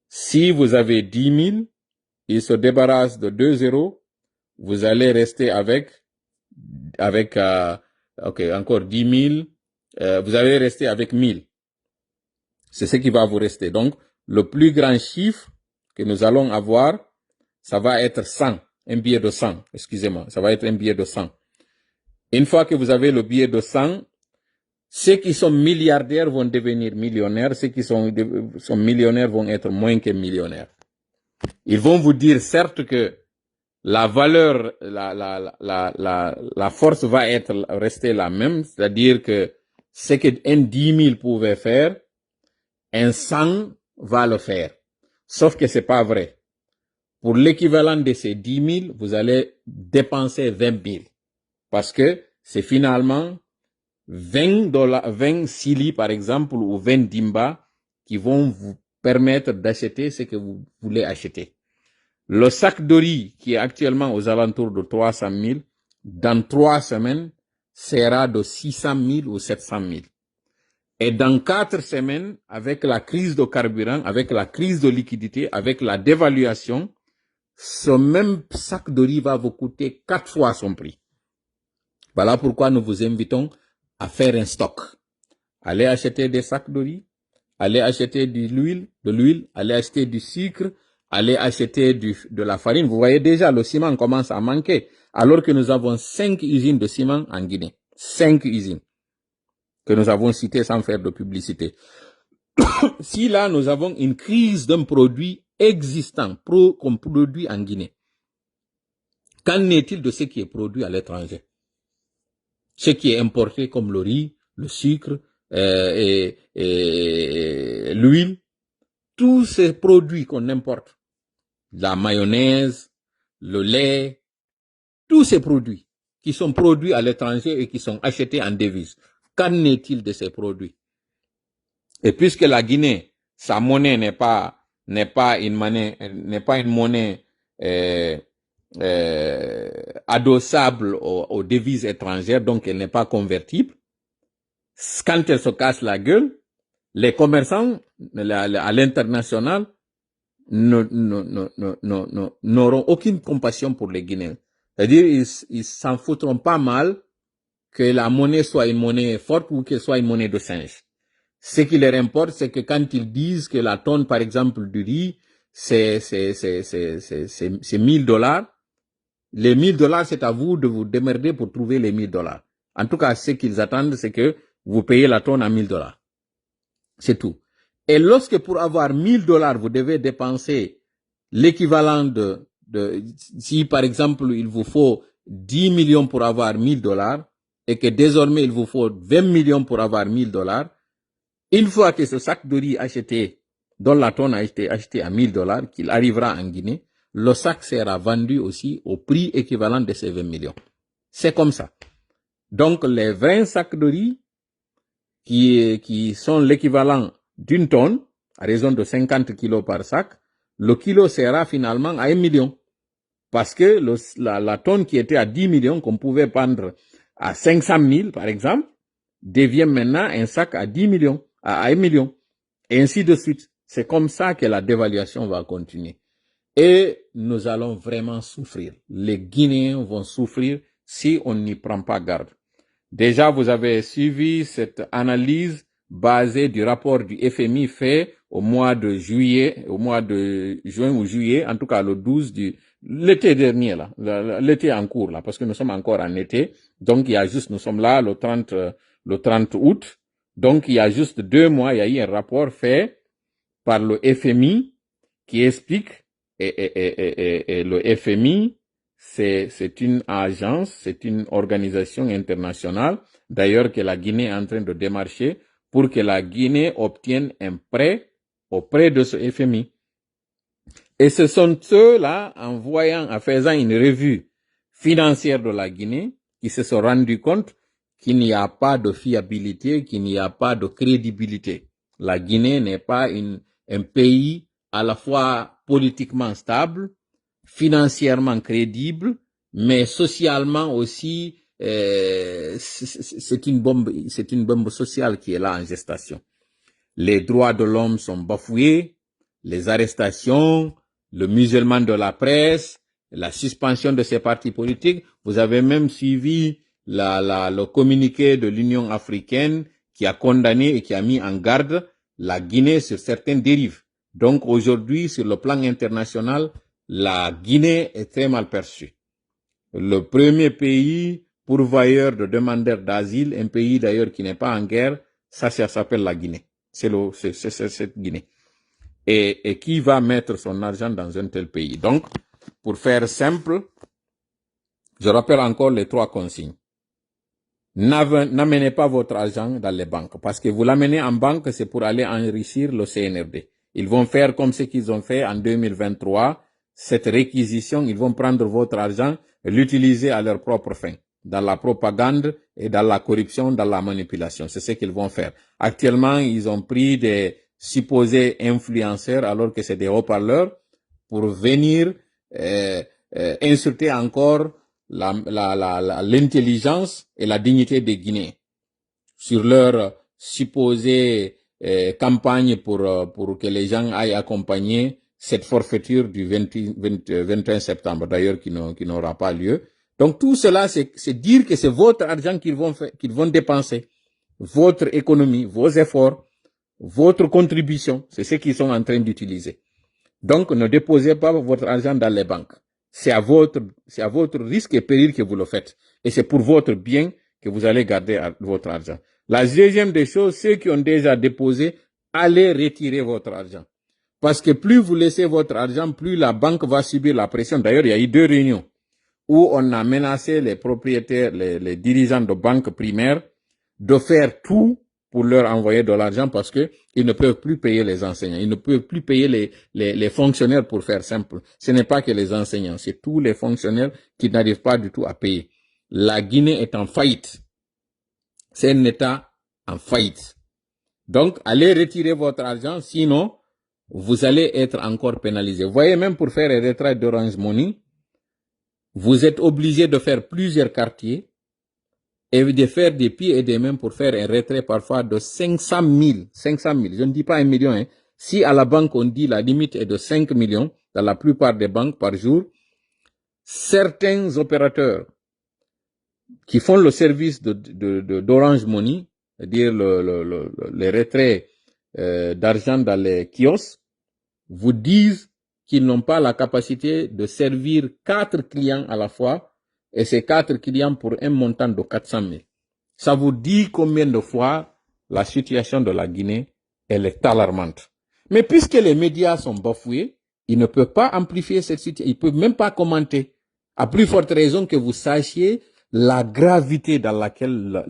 Si vous avez 10 000, ils se débarrassent de 2 zéros, vous allez rester avec encore 10 000, vous allez rester avec 1000. C'est ce qui va vous rester. Donc, le plus grand chiffre que nous allons avoir, ça va être 100, un billet de 100, excusez-moi, ça va être un billet de 100. Une fois que vous avez le billet de 100, ceux qui sont milliardaires vont devenir millionnaires, ceux qui sont millionnaires vont être moins que millionnaires. Ils vont vous dire certes que la valeur, la force va rester la même, c'est-à-dire que ce qu'un 10 000 pouvait faire, un 100 va le faire. Sauf que c'est pas vrai. Pour l'équivalent de ces 10 000, vous allez dépenser 20 000. Parce que c'est finalement 20 cili par exemple, ou 20 dimba qui vont vous permettre d'acheter ce que vous voulez acheter. Le sac de riz, qui est actuellement aux alentours de 300 000, dans 3 semaines, sera de 600 000 ou 700 000. Et dans 4 semaines, avec la crise de carburant, avec la crise de liquidité, avec la dévaluation, ce même sac de riz va vous coûter 4 fois son prix. Voilà pourquoi nous vous invitons à faire un stock. Allez acheter des sacs de riz, allez acheter de l'huile, allez acheter du sucre, allez acheter de la farine. Vous voyez déjà, le ciment commence à manquer, alors que nous avons 5 usines de ciment en Guinée. 5 usines que nous avons citées sans faire de publicité. Si là, nous avons une crise d'un produit existant, comme produit en Guinée, qu'en est-il de ce qui est produit à l'étranger? Ce qui est importé comme le riz, le sucre et l'huile, tous ces produits qu'on importe, la mayonnaise, le lait, tous ces produits qui sont produits à l'étranger et qui sont achetés en devises. Qu'en est-il de ces produits? Et puisque la Guinée, sa monnaie n'est pas une monnaie adossable aux devises étrangères, donc elle n'est pas convertible. Quand elle se casse la gueule, les commerçants à l'international n'auront aucune compassion pour les Guinéens. C'est-à-dire, ils s'en foutront pas mal que la monnaie soit une monnaie forte ou qu'elle soit une monnaie de singe. Ce qui leur importe, c'est que quand ils disent que la tonne, par exemple, du riz, c'est 1000 dollars, les 1000 dollars, c'est à vous de vous démerder pour trouver les 1000 dollars. En tout cas, ce qu'ils attendent, c'est que vous payez la tonne à 1000 dollars. C'est tout. Et lorsque pour avoir 1000 dollars, vous devez dépenser l'équivalent si par exemple, il vous faut 10 millions pour avoir 1000 dollars, et que désormais, il vous faut 20 millions pour avoir 1000 dollars, une fois que ce sac de riz acheté, dont la tonne a été achetée à 1000 dollars, qu'il arrivera en Guinée, le sac sera vendu aussi au prix équivalent de ces 20 millions. C'est comme ça. Donc, les 20 sacs de riz, qui sont l'équivalent d'une tonne, à raison de 50 kilos par sac, le kilo sera finalement à 1 million. Parce que la tonne qui était à 10 millions, qu'on pouvait prendre à 500 000, par exemple, devient maintenant un sac à 10 millions, à 1 million. Et ainsi de suite. C'est comme ça que la dévaluation va continuer. Et nous allons vraiment souffrir. Les Guinéens vont souffrir si on n'y prend pas garde. Déjà, vous avez suivi cette analyse basée du rapport du FMI fait au mois de juillet, au mois de juin ou juillet, en tout cas le 12 l'été dernier, là, l'été en cours, là, parce que nous sommes encore en été. Donc, nous sommes là le 30 le 30 août. Donc, il y a juste 2 mois, il y a eu un rapport fait par le FMI qui explique, et le FMI, c'est une agence, c'est une organisation internationale, d'ailleurs que la Guinée est en train de démarcher pour que la Guinée obtienne un prêt auprès de ce FMI. Et ce sont ceux-là, en faisant une revue financière de la Guinée, qui se sont rendus compte qu'il n'y a pas de fiabilité, qu'il n'y a pas de crédibilité. La Guinée n'est pas un pays à la fois politiquement stable, financièrement crédible, mais socialement aussi, c'est une bombe sociale qui est là en gestation. Les droits de l'homme sont bafoués, les arrestations, le musellement de la presse, la suspension de ces partis politiques. Vous avez même suivi le communiqué de l'Union africaine qui a condamné et qui a mis en garde la Guinée sur certaines dérives. Donc aujourd'hui, sur le plan international, la Guinée est très mal perçue. Le premier pays pourvoyeur de demandeurs d'asile, un pays d'ailleurs qui n'est pas en guerre, ça s'appelle la Guinée. C'est cette Guinée. Et qui va mettre son argent dans un tel pays? Donc, pour faire simple, je rappelle encore les 3 consignes. N'amenez pas votre argent dans les banques, parce que vous l'amenez en banque, c'est pour aller enrichir le CNRD. Ils vont faire comme ce qu'ils ont fait en 2023, cette réquisition, ils vont prendre votre argent et l'utiliser à leur propre fin, dans la propagande et dans la corruption, dans la manipulation. C'est ce qu'ils vont faire. Actuellement, ils ont pris des supposés influenceurs, alors que c'est des haut-parleurs, pour venir insulter encore l'intelligence et la dignité des Guinéens sur leur supposée campagne pour que les gens aillent accompagner cette forfaiture du 21 septembre, d'ailleurs qui n'aura pas lieu. Donc tout cela, c'est dire que c'est votre argent qu'ils vont dépenser, votre économie, vos efforts, votre contribution, c'est ce qu'ils sont en train d'utiliser. Donc ne déposez pas votre argent dans les banques. C'est à votre risque et péril que vous le faites. Et c'est pour votre bien que vous allez garder votre argent. La deuxième des choses, ceux qui ont déjà déposé, allez retirer votre argent. Parce que plus vous laissez votre argent, plus la banque va subir la pression. D'ailleurs, il y a eu 2 réunions où on a menacé les propriétaires, les dirigeants de banques primaires de faire tout pour leur envoyer de l'argent parce que ils ne peuvent plus payer les enseignants. Ils ne peuvent plus payer les fonctionnaires, pour faire simple. Ce n'est pas que les enseignants, c'est tous les fonctionnaires qui n'arrivent pas du tout à payer. La Guinée est en faillite. C'est un État en faillite. Donc, allez retirer votre argent, sinon, vous allez être encore pénalisé. Vous voyez, même pour faire un retrait d'Orange Money, vous êtes obligé de faire plusieurs quartiers et de faire des pieds et des mains pour faire un retrait parfois de 500 000. 500 000, je ne dis pas 1 million. Hein. Si à la banque on dit la limite est de 5 millions, dans la plupart des banques par jour, certains opérateurs qui font le service d'Orange Money, c'est-à-dire les retraits d'argent dans les kiosques, vous disent qu'ils n'ont pas la capacité de servir 4 clients à la fois, et ces 4 clients pour un montant de 400 000. Ça vous dit combien de fois la situation de la Guinée, elle est alarmante. Mais puisque les médias sont bafoués, ils ne peuvent pas amplifier cette situation, ils ne peuvent même pas commenter. À plus forte raison que vous sachiez la gravité dans laquelle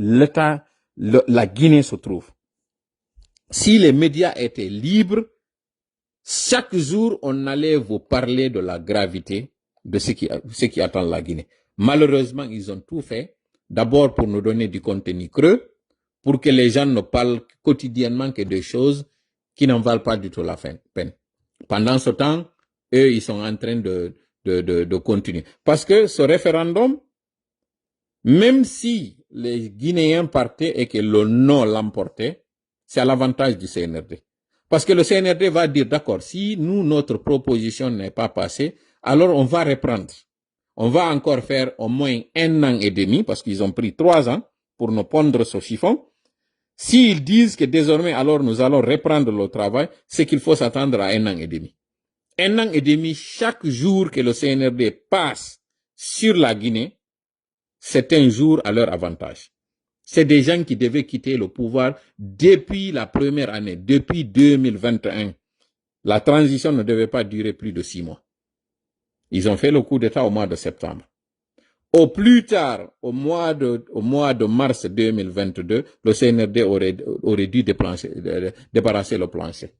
la Guinée se trouve. Si les médias étaient libres, chaque jour, on allait vous parler de la gravité de ce qui attend la Guinée. Malheureusement, ils ont tout fait. D'abord pour nous donner du contenu creux, pour que les gens ne parlent quotidiennement que de choses qui n'en valent pas du tout la peine. Pendant ce temps, eux, ils sont en train de continuer. Parce que ce référendum, même si les Guinéens partaient et que le non l'emportait, c'est à l'avantage du CNRD. Parce que le CNRD va dire, d'accord, si nous, notre proposition n'est pas passée, alors on va reprendre. On va encore faire au moins 1 an et demi, parce qu'ils ont pris 3 ans pour nous pondre ce chiffon. S'ils disent que désormais, alors nous allons reprendre le travail, c'est qu'il faut s'attendre à 1 an et demi. 1 an et demi, chaque jour que le CNRD passe sur la Guinée, c'est un jour à leur avantage. C'est des gens qui devaient quitter le pouvoir depuis la première année, depuis 2021. La transition ne devait pas durer plus de 6 mois. Ils ont fait le coup d'État au mois de septembre. Au plus tard, au mois de mars 2022, le CNRD aurait dû débarrasser le plancher.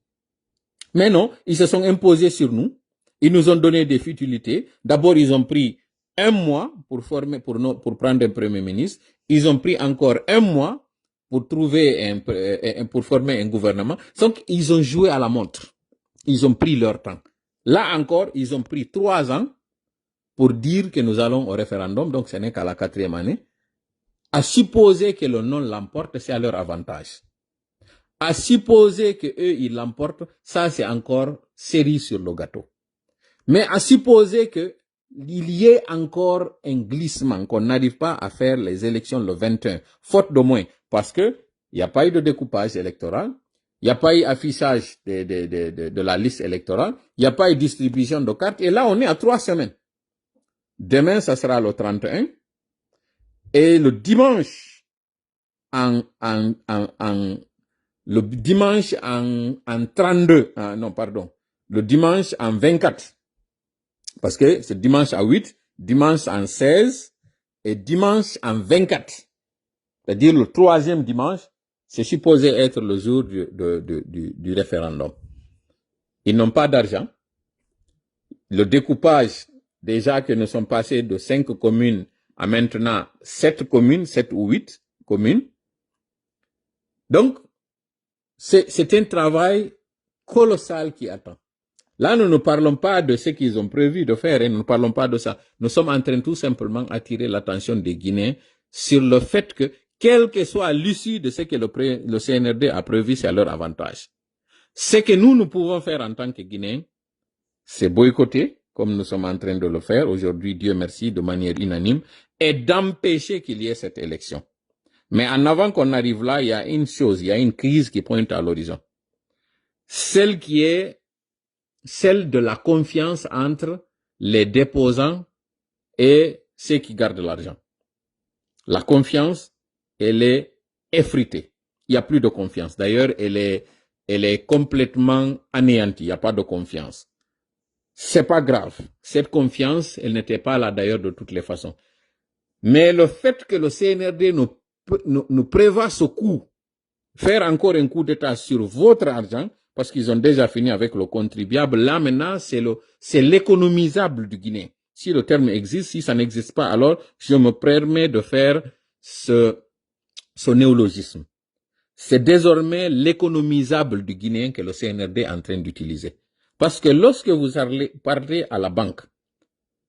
Mais non, ils se sont imposés sur nous. Ils nous ont donné des futilités. D'abord, ils ont pris 1 mois pour prendre un premier ministre. Ils ont pris encore 1 mois pour pour former un gouvernement. Donc, ils ont joué à la montre. Ils ont pris leur temps. Là encore, ils ont pris 3 ans pour dire que nous allons au référendum. Donc, ce n'est qu'à la 4e année. À supposer que le non l'emporte, c'est à leur avantage. À supposer que eux ils l'emportent, ça c'est encore cerise sur le gâteau. Mais à supposer que il y ait encore un glissement, qu'on n'arrive pas à faire les élections le 21, faute de moins, parce que il n'y a pas eu de découpage électoral, il n'y a pas eu affichage de la liste électorale, il n'y a pas eu distribution de cartes, et là on est à 3 semaines. Demain, ça sera le 31, et le dimanche le dimanche en 32, non, pardon, le dimanche en 24, parce que c'est dimanche à 8, dimanche en 16 et dimanche en 24. C'est-à-dire le 3e dimanche, c'est supposé être le jour du référendum. Ils n'ont pas d'argent. Le découpage, déjà que nous sommes passés de 5 communes à maintenant 7 communes, 7 ou 8 communes. Donc, c'est un travail colossal qui attend. Là, nous ne parlons pas de ce qu'ils ont prévu de faire, et nous ne parlons pas de ça. Nous sommes en train tout simplement d'attirer l'attention des Guinéens sur le fait que, quelle que soit l'issue de ce que le CNRD a prévu, c'est à leur avantage. Ce que nous pouvons faire en tant que Guinéens, c'est boycotter, comme nous sommes en train de le faire aujourd'hui, Dieu merci, de manière unanime, et d'empêcher qu'il y ait cette élection. Mais en avant qu'on arrive là, il y a une chose, il y a une crise qui pointe à l'horizon. Celle de la confiance entre les déposants et ceux qui gardent l'argent. La confiance, elle est effritée. Il n'y a plus de confiance. D'ailleurs, elle est complètement anéantie. Il n'y a pas de confiance. C'est pas grave. Cette confiance, elle n'était pas là d'ailleurs de toutes les façons. Mais le fait que le CNRD nous prévoit ce coup, faire encore un coup d'État sur votre argent, parce qu'ils ont déjà fini avec le contribuable, là maintenant c'est l'économisable du Guinée. Si le terme existe, si ça n'existe pas, alors je me permets de faire ce néologisme. C'est désormais l'économisable du Guinéen que le CNRD est en train d'utiliser. Parce que lorsque vous parlez à la banque,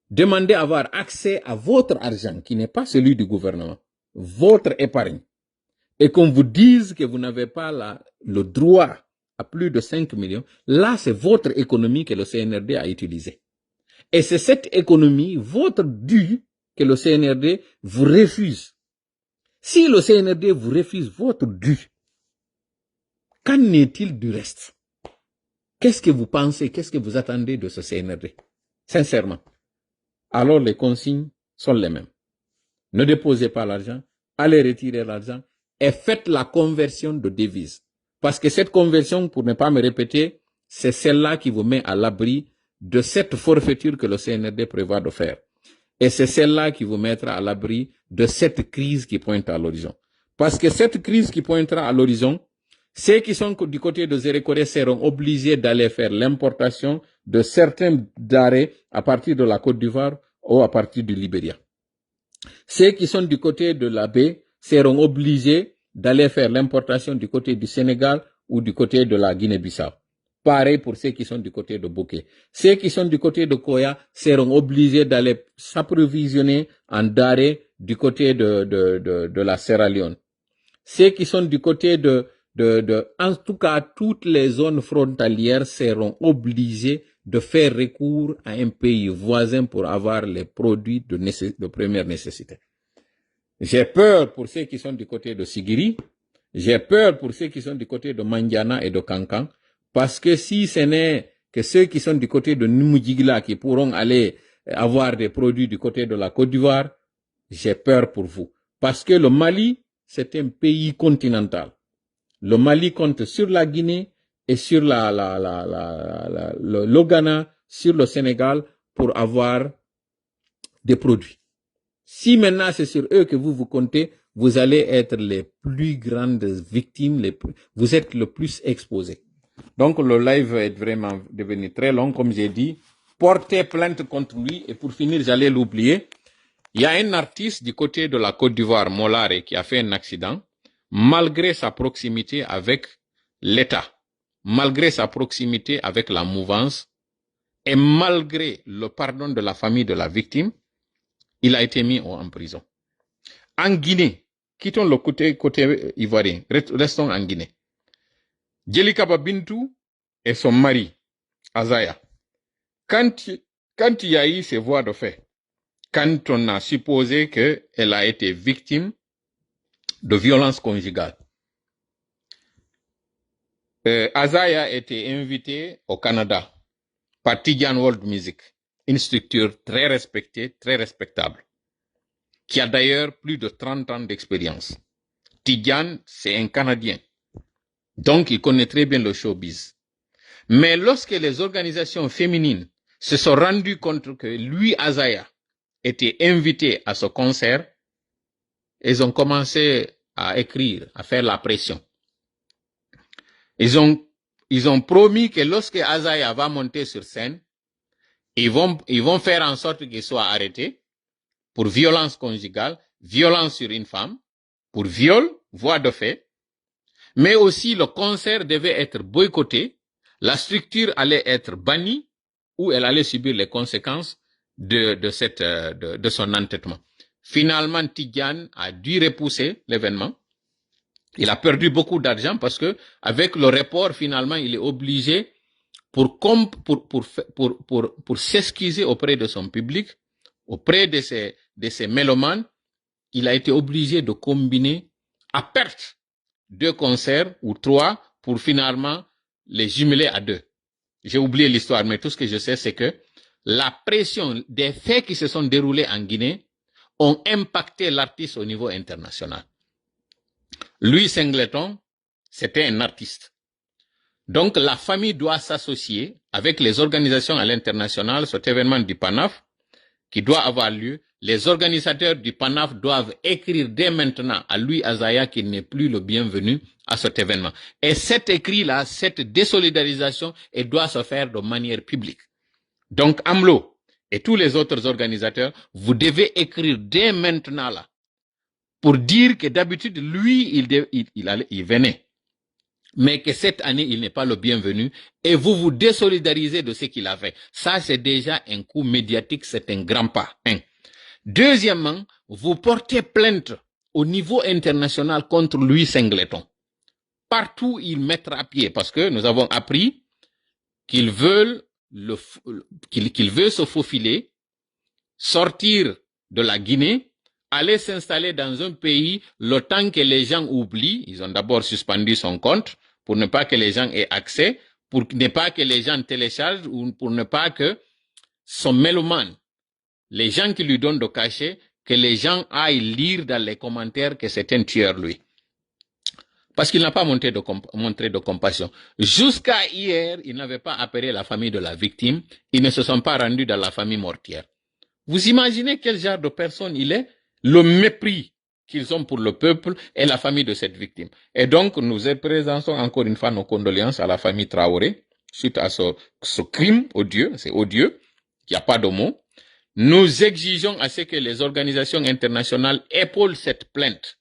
demandez à avoir accès à votre argent, qui n'est pas celui du gouvernement, votre épargne, et qu'on vous dise que vous n'avez pas le droit à plus de 5 millions, là c'est votre économie que le CNRD a utilisée. Et c'est cette économie, votre dû, que le CNRD vous refuse. Si le CNRD vous refuse votre dû, qu'en est-il du reste? Qu'est-ce que vous pensez, qu'est-ce que vous attendez de ce CNRD? Sincèrement. Alors les consignes sont les mêmes. Ne déposez pas l'argent, allez retirer l'argent et faites la conversion de devise. Parce que cette conversion, pour ne pas me répéter, c'est celle-là qui vous met à l'abri de cette forfaiture que le CNRD prévoit de faire. Et c'est celle-là qui vous mettra à l'abri de cette crise qui pointe à l'horizon. Parce que cette crise qui pointera à l'horizon, ceux qui sont du côté de Zérékoré seront obligés d'aller faire l'importation de certains denrées à partir de la Côte d'Ivoire ou à partir du Libéria. Ceux qui sont du côté de la baie seront obligés d'aller faire l'importation du côté du Sénégal ou du côté de la Guinée-Bissau. Pareil pour ceux qui sont du côté de Bouquet. Ceux qui sont du côté de Koya seront obligés d'aller s'approvisionner en denrées du côté de la Sierra Leone. Ceux qui sont du côté en tout cas, toutes les zones frontalières seront obligées de faire recours à un pays voisin pour avoir les produits de première nécessité. J'ai peur pour ceux qui sont du côté de Sigiri, j'ai peur pour ceux qui sont du côté de Mandiana et de Kankan, parce que si ce n'est que ceux qui sont du côté de Numudjigla qui pourront aller avoir des produits du côté de la Côte d'Ivoire, j'ai peur pour vous. Parce que le Mali, c'est un pays continental. Le Mali compte sur la Guinée et sur le Ghana, sur le Sénégal pour avoir des produits. Si maintenant c'est sur eux que vous comptez, vous allez être les plus grandes victimes, vous êtes le plus exposés. Donc le live est vraiment devenu très long, comme j'ai dit. Portez plainte contre lui. Et pour finir, j'allais l'oublier. Il y a un artiste du côté de la Côte d'Ivoire, Molare, qui a fait un accident, malgré sa proximité avec l'État, malgré sa proximité avec la mouvance, et malgré le pardon de la famille de la victime, il a été mis en prison. En Guinée, quittons le côté ivoirien, restons en Guinée. Djelika Bintou et son mari, Azaya. Quand il y a eu ces voies de fait, quand on a supposé qu'elle a été victime de violences conjugales, Azaya a été invitée au Canada par Tidjane World Music, une structure très respectée, très respectable, qui a d'ailleurs plus de 30 ans d'expérience. Tidjane, c'est un Canadien, donc il connaît très bien le showbiz. Mais lorsque les organisations féminines se sont rendues compte que lui, Azaya, était invité à ce concert, ils ont commencé à écrire, à faire la pression. Ils ont promis que lorsque Azaya va monter sur scène, ils vont faire en sorte qu'il soit arrêté pour violence conjugale, violence sur une femme, pour viol, voie de fait. Mais aussi le concert devait être boycotté, la structure allait être bannie ou elle allait subir les conséquences de son entêtement. Finalement, Tidjane a dû repousser l'événement. Il a perdu beaucoup d'argent parce que avec le report, finalement, il est obligé pour s'excuser auprès de son public, auprès de ses mélomanes, il a été obligé de combiner à perte 2 concerts ou 3 pour finalement les jumeler à 2. J'ai oublié l'histoire, mais tout ce que je sais, c'est que la pression des faits qui se sont déroulés en Guinée ont impacté l'artiste au niveau international. Louis Singleton, c'était un artiste. Donc la famille doit s'associer avec les organisations à l'international, cet événement du PANAF qui doit avoir lieu. Les organisateurs du PANAF doivent écrire dès maintenant à Louis Azaya qu'il n'est plus le bienvenu à cet événement. Et cet écrit-là, cette désolidarisation, elle doit se faire de manière publique. Donc AMLO et tous les autres organisateurs, vous devez écrire dès maintenant là pour dire que d'habitude, lui, il venait. Mais que cette année, il n'est pas le bienvenu et vous vous désolidarisez de ce qu'il a fait. Ça, c'est déjà un coup médiatique, c'est un grand pas. Deuxièmement, vous portez plainte au niveau international contre Louis Singleton. Partout, il mettra pied parce que nous avons appris qu'il veut se faufiler, sortir de la Guinée, aller s'installer dans un pays le temps que les gens oublient. Ils ont d'abord suspendu son compte pour ne pas que les gens aient accès, pour ne pas que les gens téléchargent ou pour ne pas que son mélomane, les gens qui lui donnent de cachet, que les gens aillent lire dans les commentaires que c'est un tueur, lui. Parce qu'il n'a pas montré de compassion. Jusqu'à hier, il n'avait pas appelé la famille de la victime. Ils ne se sont pas rendus dans la famille mortière. Vous imaginez quel genre de personne il est? Le mépris qu'ils ont pour le peuple et la famille de cette victime. Et donc, nous présentons encore une fois nos condoléances à la famille Traoré suite à ce crime odieux. C'est odieux. Il n'y a pas de mots. Nous exigeons à ce que les organisations internationales épaulent cette plainte.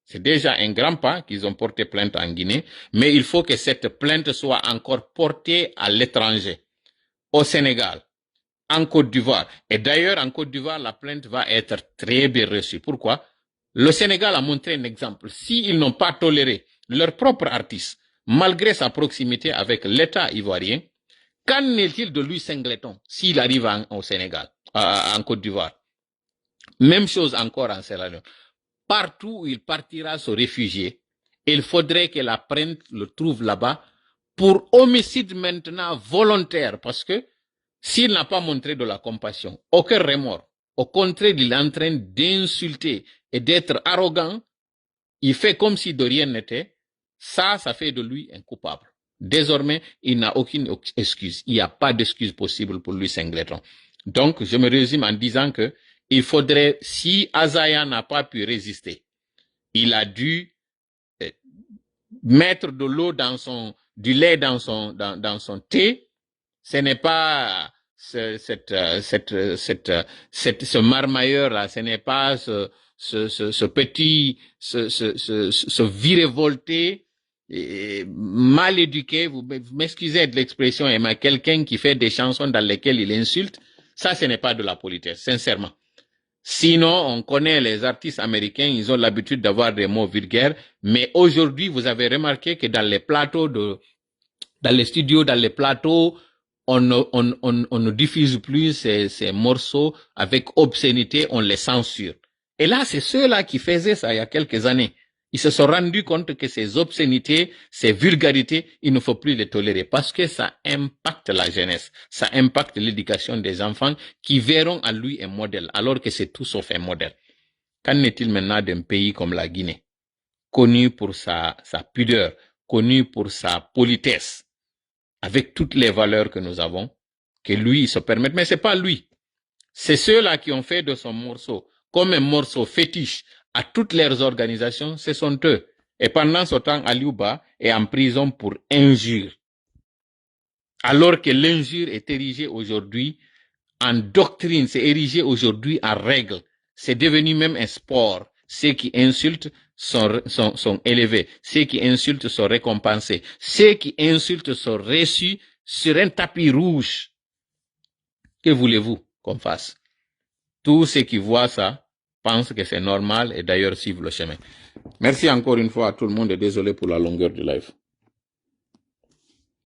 C'est déjà un grand pas qu'ils ont porté plainte en Guinée, mais il faut que cette plainte soit encore portée à l'étranger, au Sénégal, en Côte d'Ivoire. Et d'ailleurs, en Côte d'Ivoire, la plainte va être très bien reçue. Pourquoi? Le Sénégal a montré un exemple. S'ils n'ont pas toléré leur propre artiste, malgré sa proximité avec l'État ivoirien, qu'en est-il de Louis Singleton s'il arrive au Sénégal, en Côte d'Ivoire? Même chose encore en Sierra Leone. Partout où il partira se réfugier, il faudrait que la plainte le trouve là-bas pour homicide maintenant volontaire, parce que s'il n'a pas montré de la compassion, aucun remords, au contraire, il est en train d'insulter et d'être arrogant, il fait comme si de rien n'était. Ça fait de lui un coupable. Désormais, il n'a aucune excuse. Il n'y a pas d'excuse possible pour lui, Singleton. Donc, je me résume en disant que il faudrait, si Azaya n'a pas pu résister, il a dû mettre de l'eau du lait dans son thé. Ce n'est pas ce marmailleur là, ce n'est pas ce petit, ce virevolté mal éduqué. Vous m'excusez de l'expression, mais quelqu'un qui fait des chansons dans lesquelles il insulte, ça, ce n'est pas de la politesse, sincèrement. Sinon, on connaît les artistes américains, ils ont l'habitude d'avoir des mots vulgaires, mais aujourd'hui, vous avez remarqué que dans les plateaux dans les studios, dans les plateaux, on ne diffuse plus ces morceaux avec obscénité, on les censure. Et là, c'est ceux-là qui faisaient ça il y a quelques années. Ils se sont rendus compte que ces obscénités, ces vulgarités, il ne faut plus les tolérer parce que ça impacte la jeunesse, ça impacte l'éducation des enfants qui verront à lui un modèle, alors que c'est tout sauf un modèle. Qu'en est-il maintenant d'un pays comme la Guinée, connu pour sa pudeur, connu pour sa politesse, avec toutes les valeurs que nous avons, que lui, il se permette. Mais c'est pas lui. C'est ceux-là qui ont fait de son morceau comme un morceau fétiche à toutes leurs organisations, ce sont eux. Et pendant ce temps, Aliouba est en prison pour injure. Alors que l'injure est érigée aujourd'hui en doctrine, c'est érigé aujourd'hui en règle. C'est devenu même un sport. Ceux qui insultent sont élevés. Ceux qui insultent sont récompensés. Ceux qui insultent sont reçus sur un tapis rouge. Que voulez-vous qu'on fasse? Tous ceux qui voient ça pensent que c'est normal et d'ailleurs suivent le chemin. Merci encore une fois à tout le monde et désolé pour la longueur du live.